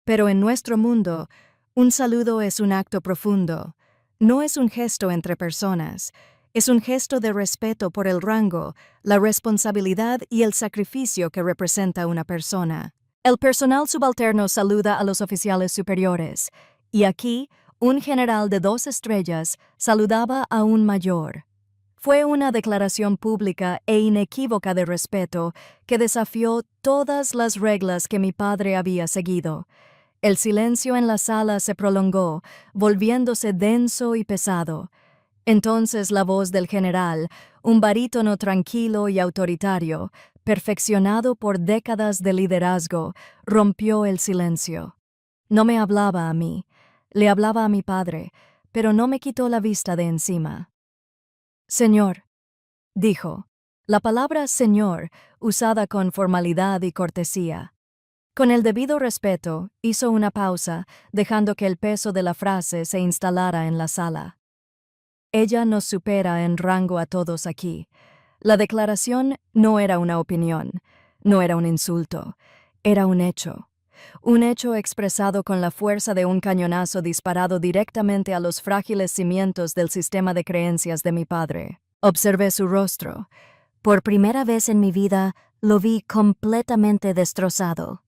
pero en nuestro mundo, un saludo es un acto profundo. No es un gesto entre personas, es un gesto de respeto por el rango, la responsabilidad y el sacrificio que representa una persona. El personal subalterno saluda a los oficiales superiores, y aquí, un general de 2 estrellas saludaba a un mayor. Fue una declaración pública e inequívoca de respeto que desafió todas las reglas que mi padre había seguido. El silencio en la sala se prolongó, volviéndose denso y pesado. Entonces la voz del general, un barítono tranquilo y autoritario, perfeccionado por décadas de liderazgo, rompió el silencio. No me hablaba a mí. Le hablaba a mi padre, pero no me quitó la vista de encima. Señor, dijo, la palabra señor usada con formalidad y cortesía. Con el debido respeto, hizo una pausa, dejando que el peso de la frase se instalara en la sala. Ella nos supera en rango a todos aquí. La declaración no era una opinión, no era un insulto, era un hecho. Un hecho expresado con la fuerza de un cañonazo disparado directamente a los frágiles cimientos del sistema de creencias de mi padre. Observé su rostro. Por primera vez en mi vida, lo vi completamente destrozado.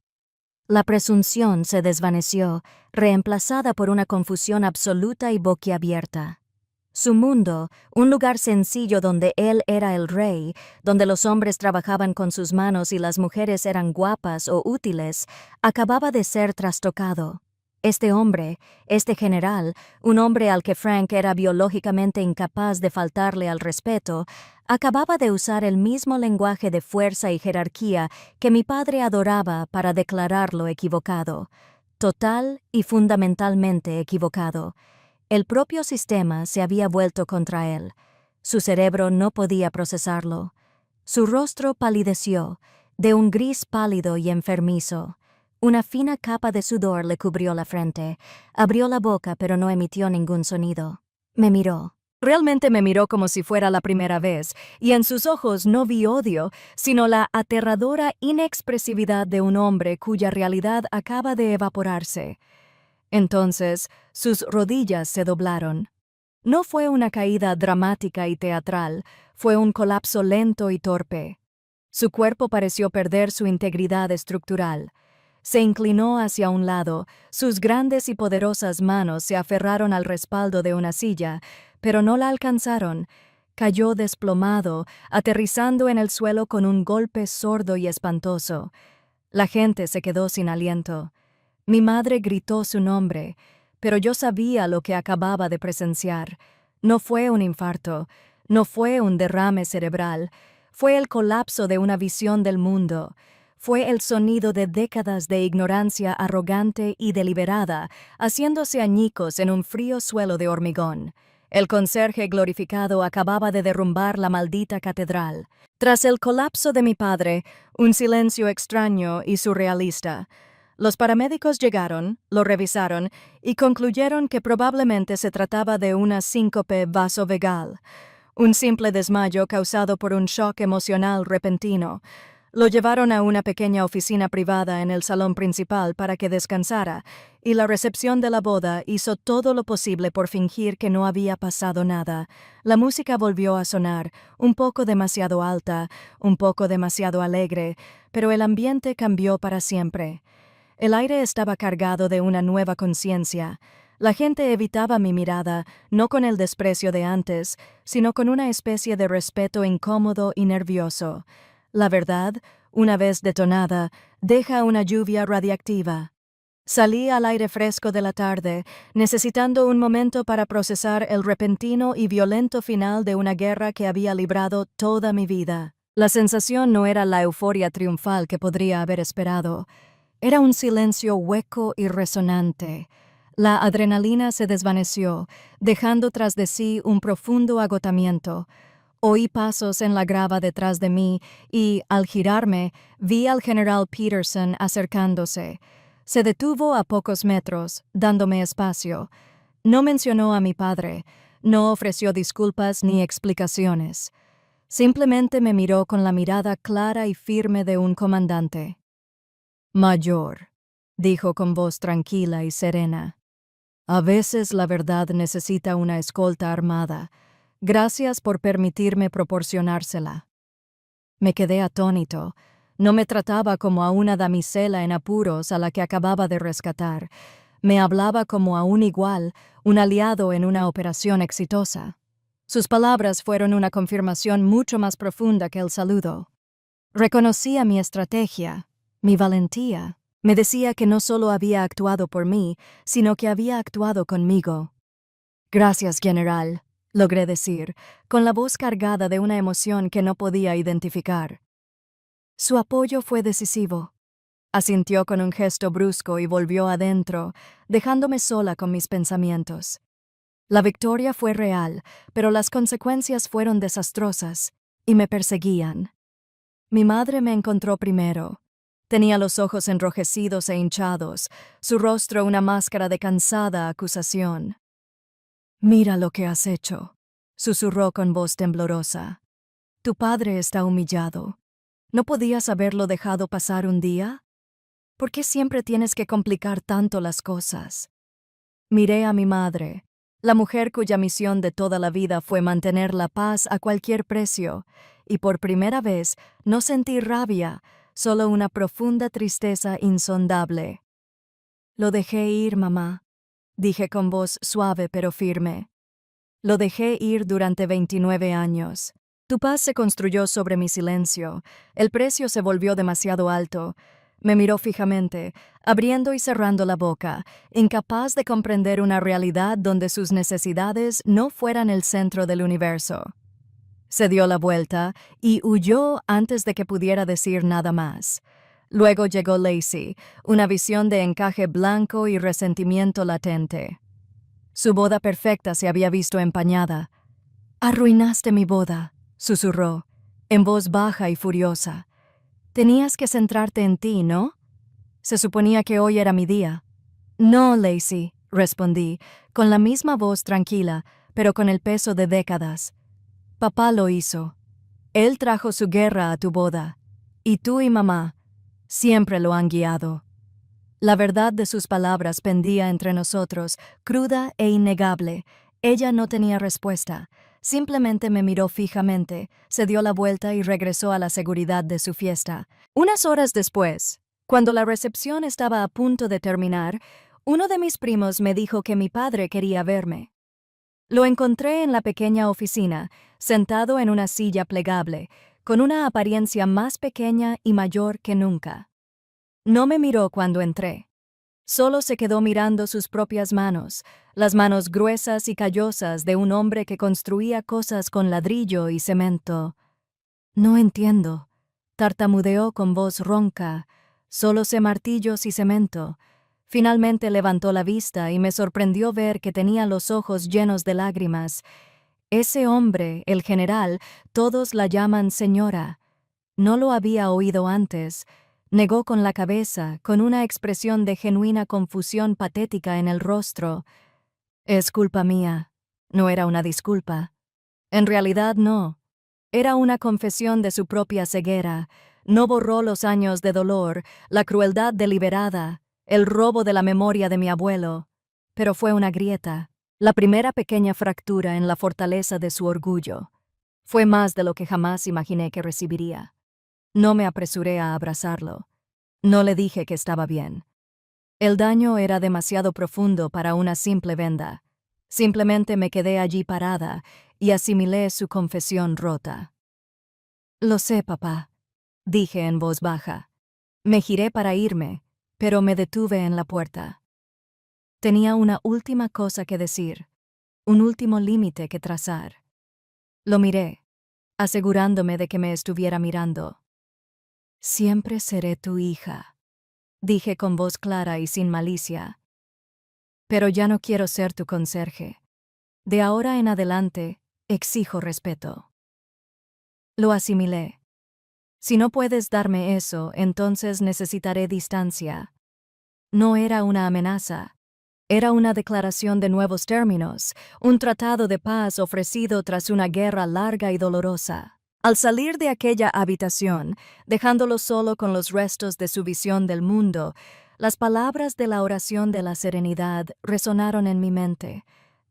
La presunción se desvaneció, reemplazada por una confusión absoluta y boquiabierta. Su mundo, un lugar sencillo donde él era el rey, donde los hombres trabajaban con sus manos y las mujeres eran guapas o útiles, acababa de ser trastocado. Este hombre, este general, un hombre al que Frank era biológicamente incapaz de faltarle al respeto, acababa de usar el mismo lenguaje de fuerza y jerarquía que mi padre adoraba para declararlo equivocado, total y fundamentalmente equivocado. El propio sistema se había vuelto contra él. Su cerebro no podía procesarlo. Su rostro palideció, de un gris pálido y enfermizo. Una fina capa de sudor le cubrió la frente. Abrió la boca, pero no emitió ningún sonido. Me miró. Realmente me miró como si fuera la primera vez, y en sus ojos no vi odio, sino la aterradora inexpresividad de un hombre cuya realidad acaba de evaporarse. Entonces, sus rodillas se doblaron. No fue una caída dramática y teatral, fue un colapso lento y torpe. Su cuerpo pareció perder su integridad estructural. Se inclinó hacia un lado, sus grandes y poderosas manos se aferraron al respaldo de una silla, pero no la alcanzaron. Cayó desplomado, aterrizando en el suelo con un golpe sordo y espantoso. La gente se quedó sin aliento. Mi madre gritó su nombre, pero yo sabía lo que acababa de presenciar. No fue un infarto, no fue un derrame cerebral, fue el colapso de una visión del mundo. Fue el sonido de décadas de ignorancia arrogante y deliberada, haciéndose añicos en un frío suelo de hormigón. El conserje glorificado acababa de derrumbar la maldita catedral. Tras el colapso de mi padre, un silencio extraño y surrealista. Los paramédicos llegaron, lo revisaron y concluyeron que probablemente se trataba de una síncope vasovagal, un simple desmayo causado por un shock emocional repentino. Lo llevaron a una pequeña oficina privada en el salón principal para que descansara, y la recepción de la boda hizo todo lo posible por fingir que no había pasado nada. La música volvió a sonar, un poco demasiado alta, un poco demasiado alegre, pero el ambiente cambió para siempre. El aire estaba cargado de una nueva conciencia. La gente evitaba mi mirada, no con el desprecio de antes, sino con una especie de respeto incómodo y nervioso. La verdad, una vez detonada, deja una lluvia radiactiva. Salí al aire fresco de la tarde, necesitando un momento para procesar el repentino y violento final de una guerra que había librado toda mi vida. La sensación no era la euforia triunfal que podría haber esperado. Era un silencio hueco y resonante. La adrenalina se desvaneció, dejando tras de sí un profundo agotamiento. Oí pasos en la grava detrás de mí y, al girarme, vi al general Peterson acercándose. Se detuvo a pocos metros, dándome espacio. No mencionó a mi padre, no ofreció disculpas ni explicaciones. Simplemente me miró con la mirada clara y firme de un comandante. Mayor, dijo con voz tranquila y serena. A veces la verdad necesita una escolta armada. Gracias por permitirme proporcionársela. Me quedé atónito. No me trataba como a una damisela en apuros a la que acababa de rescatar. Me hablaba como a un igual, un aliado en una operación exitosa. Sus palabras fueron una confirmación mucho más profunda que el saludo. Reconocía mi estrategia, mi valentía. Me decía que no solo había actuado por mí, sino que había actuado conmigo. Gracias, general, logré decir, con la voz cargada de una emoción que no podía identificar. Su apoyo fue decisivo. Asintió con un gesto brusco y volvió adentro, dejándome sola con mis pensamientos. La victoria fue real, pero las consecuencias fueron desastrosas y me perseguían. Mi madre me encontró primero. Tenía los ojos enrojecidos e hinchados, su rostro una máscara de cansada acusación. «Mira lo que has hecho», susurró con voz temblorosa. «Tu padre está humillado. ¿No podías haberlo dejado pasar un día? ¿Por qué siempre tienes que complicar tanto las cosas?» Miré a mi madre, la mujer cuya misión de toda la vida fue mantener la paz a cualquier precio, y por primera vez no sentí rabia, solo una profunda tristeza insondable. «Lo dejé ir, mamá», dije con voz suave pero firme. «Lo dejé ir durante 29 años. Tu paz se construyó sobre mi silencio. El precio se volvió demasiado alto». Me miró fijamente, abriendo y cerrando la boca, incapaz de comprender una realidad donde sus necesidades no fueran el centro del universo. Se dio la vuelta y huyó antes de que pudiera decir nada más. Luego llegó Lacey, una visión de encaje blanco y resentimiento latente. Su boda perfecta se había visto empañada. «Arruinaste mi boda», susurró, en voz baja y furiosa. «Tenías que centrarte en ti, ¿no? Se suponía que hoy era mi día». «No, Lacey», respondí, con la misma voz tranquila, pero con el peso de décadas. «Papá lo hizo. Él trajo su guerra a tu boda. Y tú y mamá siempre lo han guiado». La verdad de sus palabras pendía entre nosotros, cruda e innegable. Ella no tenía respuesta. Simplemente me miró fijamente, se dio la vuelta y regresó a la seguridad de su fiesta. Unas horas después, cuando la recepción estaba a punto de terminar, uno de mis primos me dijo que mi padre quería verme. Lo encontré en la pequeña oficina, sentado en una silla plegable, con una apariencia más pequeña y mayor que nunca. No me miró cuando entré. Solo se quedó mirando sus propias manos, las manos gruesas y callosas de un hombre que construía cosas con ladrillo y cemento. «No entiendo», tartamudeó con voz ronca. «Solo sé martillos y cemento». Finalmente levantó la vista y me sorprendió ver que tenía los ojos llenos de lágrimas. Ese hombre, el general, todos la llaman señora. No lo había oído antes. Negó con la cabeza, con una expresión de genuina confusión patética en el rostro. «Es culpa mía». No era una disculpa. En realidad no. Era una confesión de su propia ceguera. No borró los años de dolor, la crueldad deliberada, el robo de la memoria de mi abuelo. Pero fue una grieta, la primera pequeña fractura en la fortaleza de su orgullo. Fue más de lo que jamás imaginé que recibiría. No me apresuré a abrazarlo. No le dije que estaba bien. El daño era demasiado profundo para una simple venda. Simplemente me quedé allí parada y asimilé su confesión rota. «Lo sé, papá», dije en voz baja. Me giré para irme, pero me detuve en la puerta. Tenía una última cosa que decir, un último límite que trazar. Lo miré, asegurándome de que me estuviera mirando. «Siempre seré tu hija», dije con voz clara y sin malicia. «Pero ya no quiero ser tu conserje. De ahora en adelante, exijo respeto». Lo asimilé. «Si no puedes darme eso, entonces necesitaré distancia». No era una amenaza. Era una declaración de nuevos términos, un tratado de paz ofrecido tras una guerra larga y dolorosa. Al salir de aquella habitación, dejándolo solo con los restos de su visión del mundo, las palabras de la oración de la serenidad resonaron en mi mente.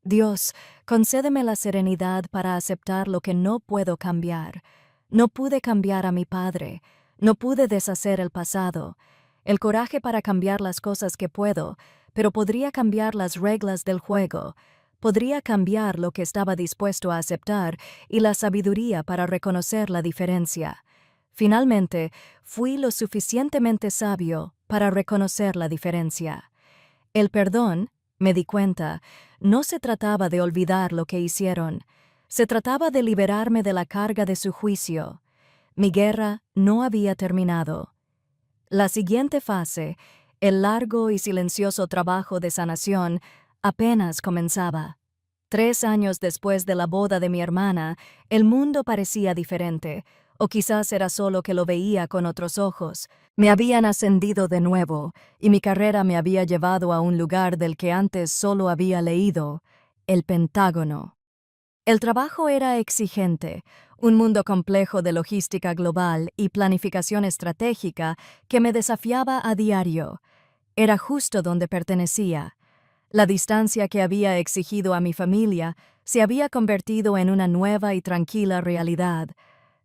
«Dios, concédeme la serenidad para aceptar lo que no puedo cambiar. No pude cambiar a mi padre, no pude deshacer el pasado. El coraje para cambiar las cosas que puedo, pero podría cambiar las reglas del juego». Podría cambiar lo que estaba dispuesto a aceptar y la sabiduría para reconocer la diferencia. Finalmente, fui lo suficientemente sabio para reconocer la diferencia. El perdón, me di cuenta, no se trataba de olvidar lo que hicieron. Se trataba de liberarme de la carga de su juicio. Mi guerra no había terminado. La siguiente fase, el largo y silencioso trabajo de sanación, apenas comenzaba. 3 años después de la boda de mi hermana, el mundo parecía diferente, o quizás era solo que lo veía con otros ojos. Me habían ascendido de nuevo, y mi carrera me había llevado a un lugar del que antes solo había leído, el Pentágono. El trabajo era exigente, un mundo complejo de logística global y planificación estratégica que me desafiaba a diario. Era justo donde pertenecía. La distancia que había exigido a mi familia se había convertido en una nueva y tranquila realidad.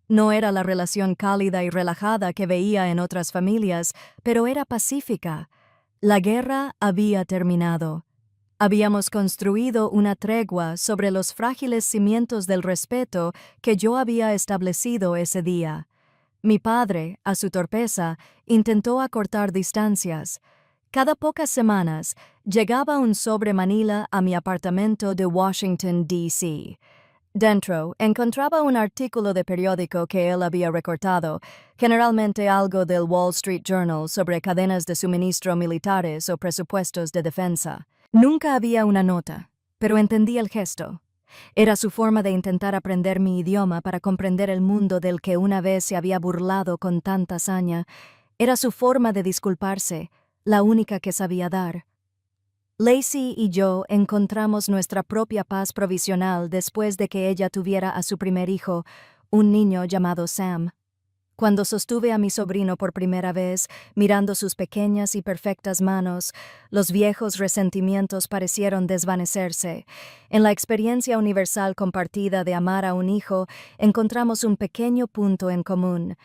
No era la relación cálida y relajada que veía en otras familias, pero era pacífica. La guerra había terminado. Habíamos construido una tregua sobre los frágiles cimientos del respeto que yo había establecido ese día. Mi padre, a su torpeza, intentó acortar distancias. Cada pocas semanas llegaba un sobre Manila a mi apartamento de Washington, D.C. Dentro encontraba un artículo de periódico que él había recortado, generalmente algo del Wall Street Journal sobre cadenas de suministro militares o presupuestos de defensa. Nunca había una nota, pero entendí el gesto. Era su forma de intentar aprender mi idioma para comprender el mundo del que una vez se había burlado con tanta saña. Era su forma de disculparse, la única que sabía dar. Lacey y yo encontramos nuestra propia paz provisional después de que ella tuviera a su primer hijo, un niño llamado Sam. Cuando sostuve a mi sobrino por primera vez, mirando sus pequeñas y perfectas manos, los viejos resentimientos parecieron desvanecerse. En la experiencia universal compartida de amar a un hijo, encontramos un pequeño punto en común.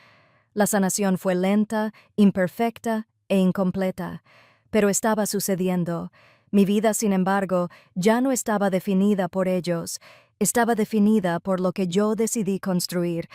La sanación fue lenta, imperfecta e incompleta, pero estaba sucediendo. Mi vida, sin embargo, ya no estaba definida por ellos, estaba definida por lo que yo decidí construir.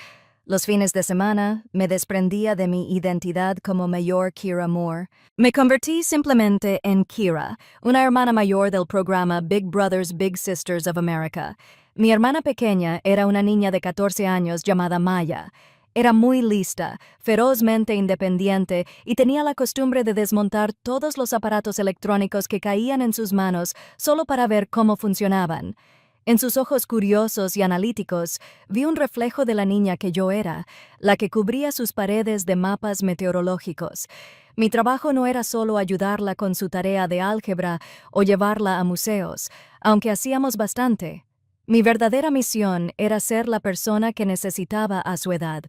Los fines de semana me desprendía de mi identidad como mayor Kira Moore. Me convertí simplemente en Kira, una hermana mayor del programa Big Brothers Big Sisters of America. Mi hermana pequeña era una niña de 14 años llamada Maya. Era muy lista, ferozmente independiente y tenía la costumbre de desmontar todos los aparatos electrónicos que caían en sus manos solo para ver cómo funcionaban. En sus ojos curiosos y analíticos vi un reflejo de la niña que yo era, la que cubría sus paredes de mapas meteorológicos. Mi trabajo no era solo ayudarla con su tarea de álgebra o llevarla a museos, aunque hacíamos bastante. Mi verdadera misión era ser la persona que necesitaba a su edad.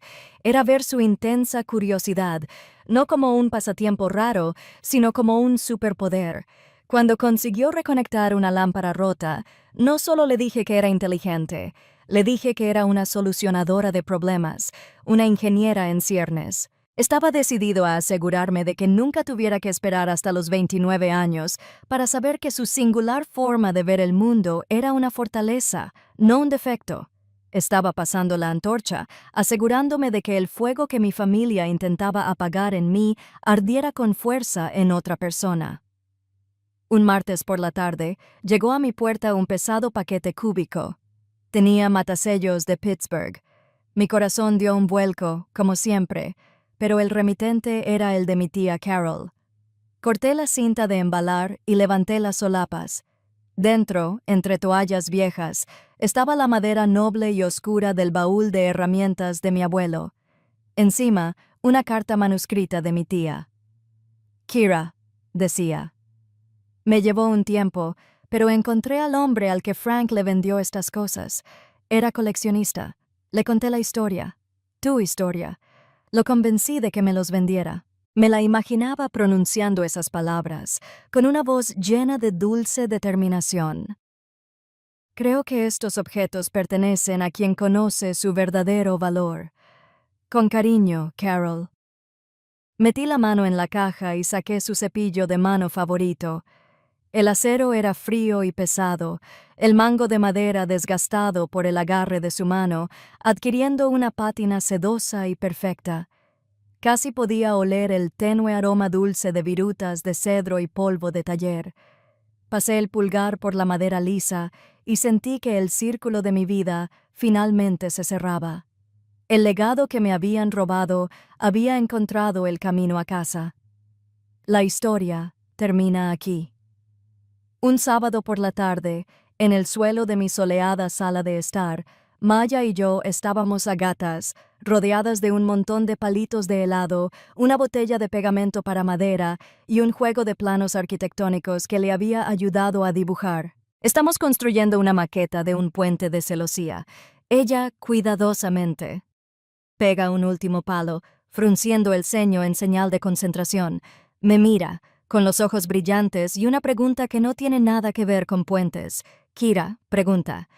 Era ver su intensa curiosidad, no como un pasatiempo raro, sino como un superpoder. Cuando consiguió reconectar una lámpara rota, no solo le dije que era inteligente, le dije que era una solucionadora de problemas, una ingeniera en ciernes. Estaba decidido a asegurarme de que nunca tuviera que esperar hasta los 29 años para saber que su singular forma de ver el mundo era una fortaleza, no un defecto. Estaba pasando la antorcha, asegurándome de que el fuego que mi familia intentaba apagar en mí ardiera con fuerza en otra persona. Un martes por la tarde, llegó a mi puerta un pesado paquete cúbico. Tenía matasellos de Pittsburgh. Mi corazón dio un vuelco, como siempre, pero el remitente era el de mi tía Carol. Corté la cinta de embalar y levanté las solapas. Dentro, entre toallas viejas, estaba la madera noble y oscura del baúl de herramientas de mi abuelo. Encima, una carta manuscrita de mi tía. Kira, decía. Me llevó un tiempo, pero encontré al hombre al que Frank le vendió estas cosas. Era coleccionista. Le conté la historia. Tu historia. Lo convencí de que me los vendiera. Me la imaginaba pronunciando esas palabras, con una voz llena de dulce determinación. Creo que estos objetos pertenecen a quien conoce su verdadero valor. Con cariño, Carol. Metí la mano en la caja y saqué su cepillo de mano favorito. El acero era frío y pesado, el mango de madera desgastado por el agarre de su mano, adquiriendo una pátina sedosa y perfecta. Casi podía oler el tenue aroma dulce de virutas de cedro y polvo de taller. Pasé el pulgar por la madera lisa y sentí que el círculo de mi vida finalmente se cerraba. El legado que me habían robado había encontrado el camino a casa. La historia termina aquí. Un sábado por la tarde, En el suelo de mi soleada sala de estar, Maya y yo estábamos a gatas, rodeadas de un montón de palitos de helado, una botella de pegamento para madera y un juego de planos arquitectónicos que le había ayudado a dibujar. Estamos construyendo una maqueta de un puente de celosía. Ella, cuidadosamente, pega un último palo, frunciendo el ceño en señal de concentración. Me mira, con los ojos brillantes y una pregunta que no tiene nada que ver con puentes. Kira pregunta,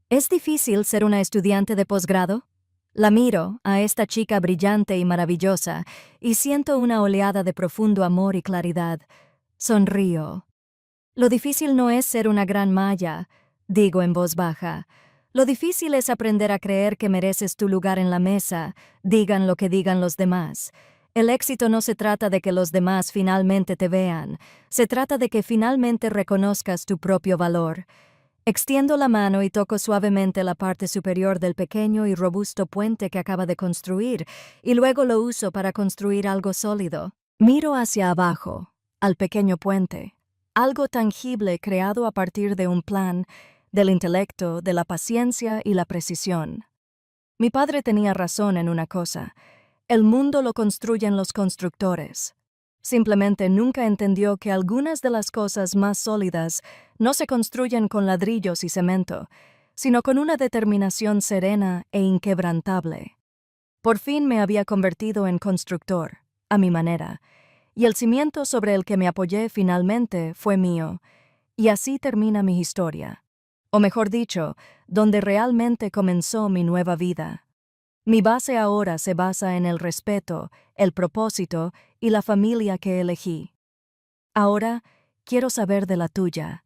¿es difícil ser una estudiante de posgrado? La miro, a esta chica brillante y maravillosa, y siento una oleada de profundo amor y claridad. Sonrío. Lo difícil no es ser una gran maya, digo en voz baja. Lo difícil es aprender a creer que mereces tu lugar en la mesa, digan lo que digan los demás. El éxito no se trata de que los demás finalmente te vean, se trata de que finalmente reconozcas tu propio valor. Extiendo la mano y toco suavemente la parte superior del pequeño y robusto puente que acaba de construir, y luego lo uso para construir algo sólido. Miro hacia abajo, al pequeño puente, algo tangible creado a partir de un plan, del intelecto, de la paciencia y la precisión. Mi padre tenía razón en una cosa: el mundo lo construyen los constructores. Simplemente nunca entendió que algunas de las cosas más sólidas no se construyen con ladrillos y cemento, sino con una determinación serena e inquebrantable. Por fin me había convertido en constructor, a mi manera, y el cimiento sobre el que me apoyé finalmente fue mío, y así termina mi historia. O mejor dicho, donde realmente comenzó mi nueva vida. Mi base ahora se basa en el respeto, el propósito y la familia que elegí. Ahora, quiero saber de la tuya.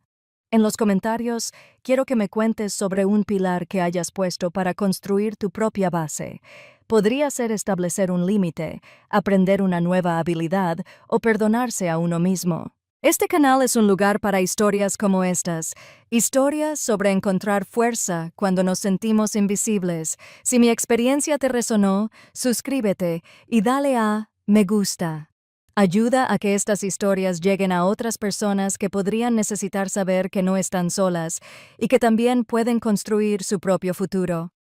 En los comentarios, quiero que me cuentes sobre un pilar que hayas puesto para construir tu propia base. Podría ser establecer un límite, aprender una nueva habilidad o perdonarse a uno mismo. Este canal es un lugar para historias como estas, historias sobre encontrar fuerza cuando nos sentimos invisibles. Si mi experiencia te resonó, suscríbete y dale a me gusta. Ayuda a que estas historias lleguen a otras personas que podrían necesitar saber que no están solas y que también pueden construir su propio futuro.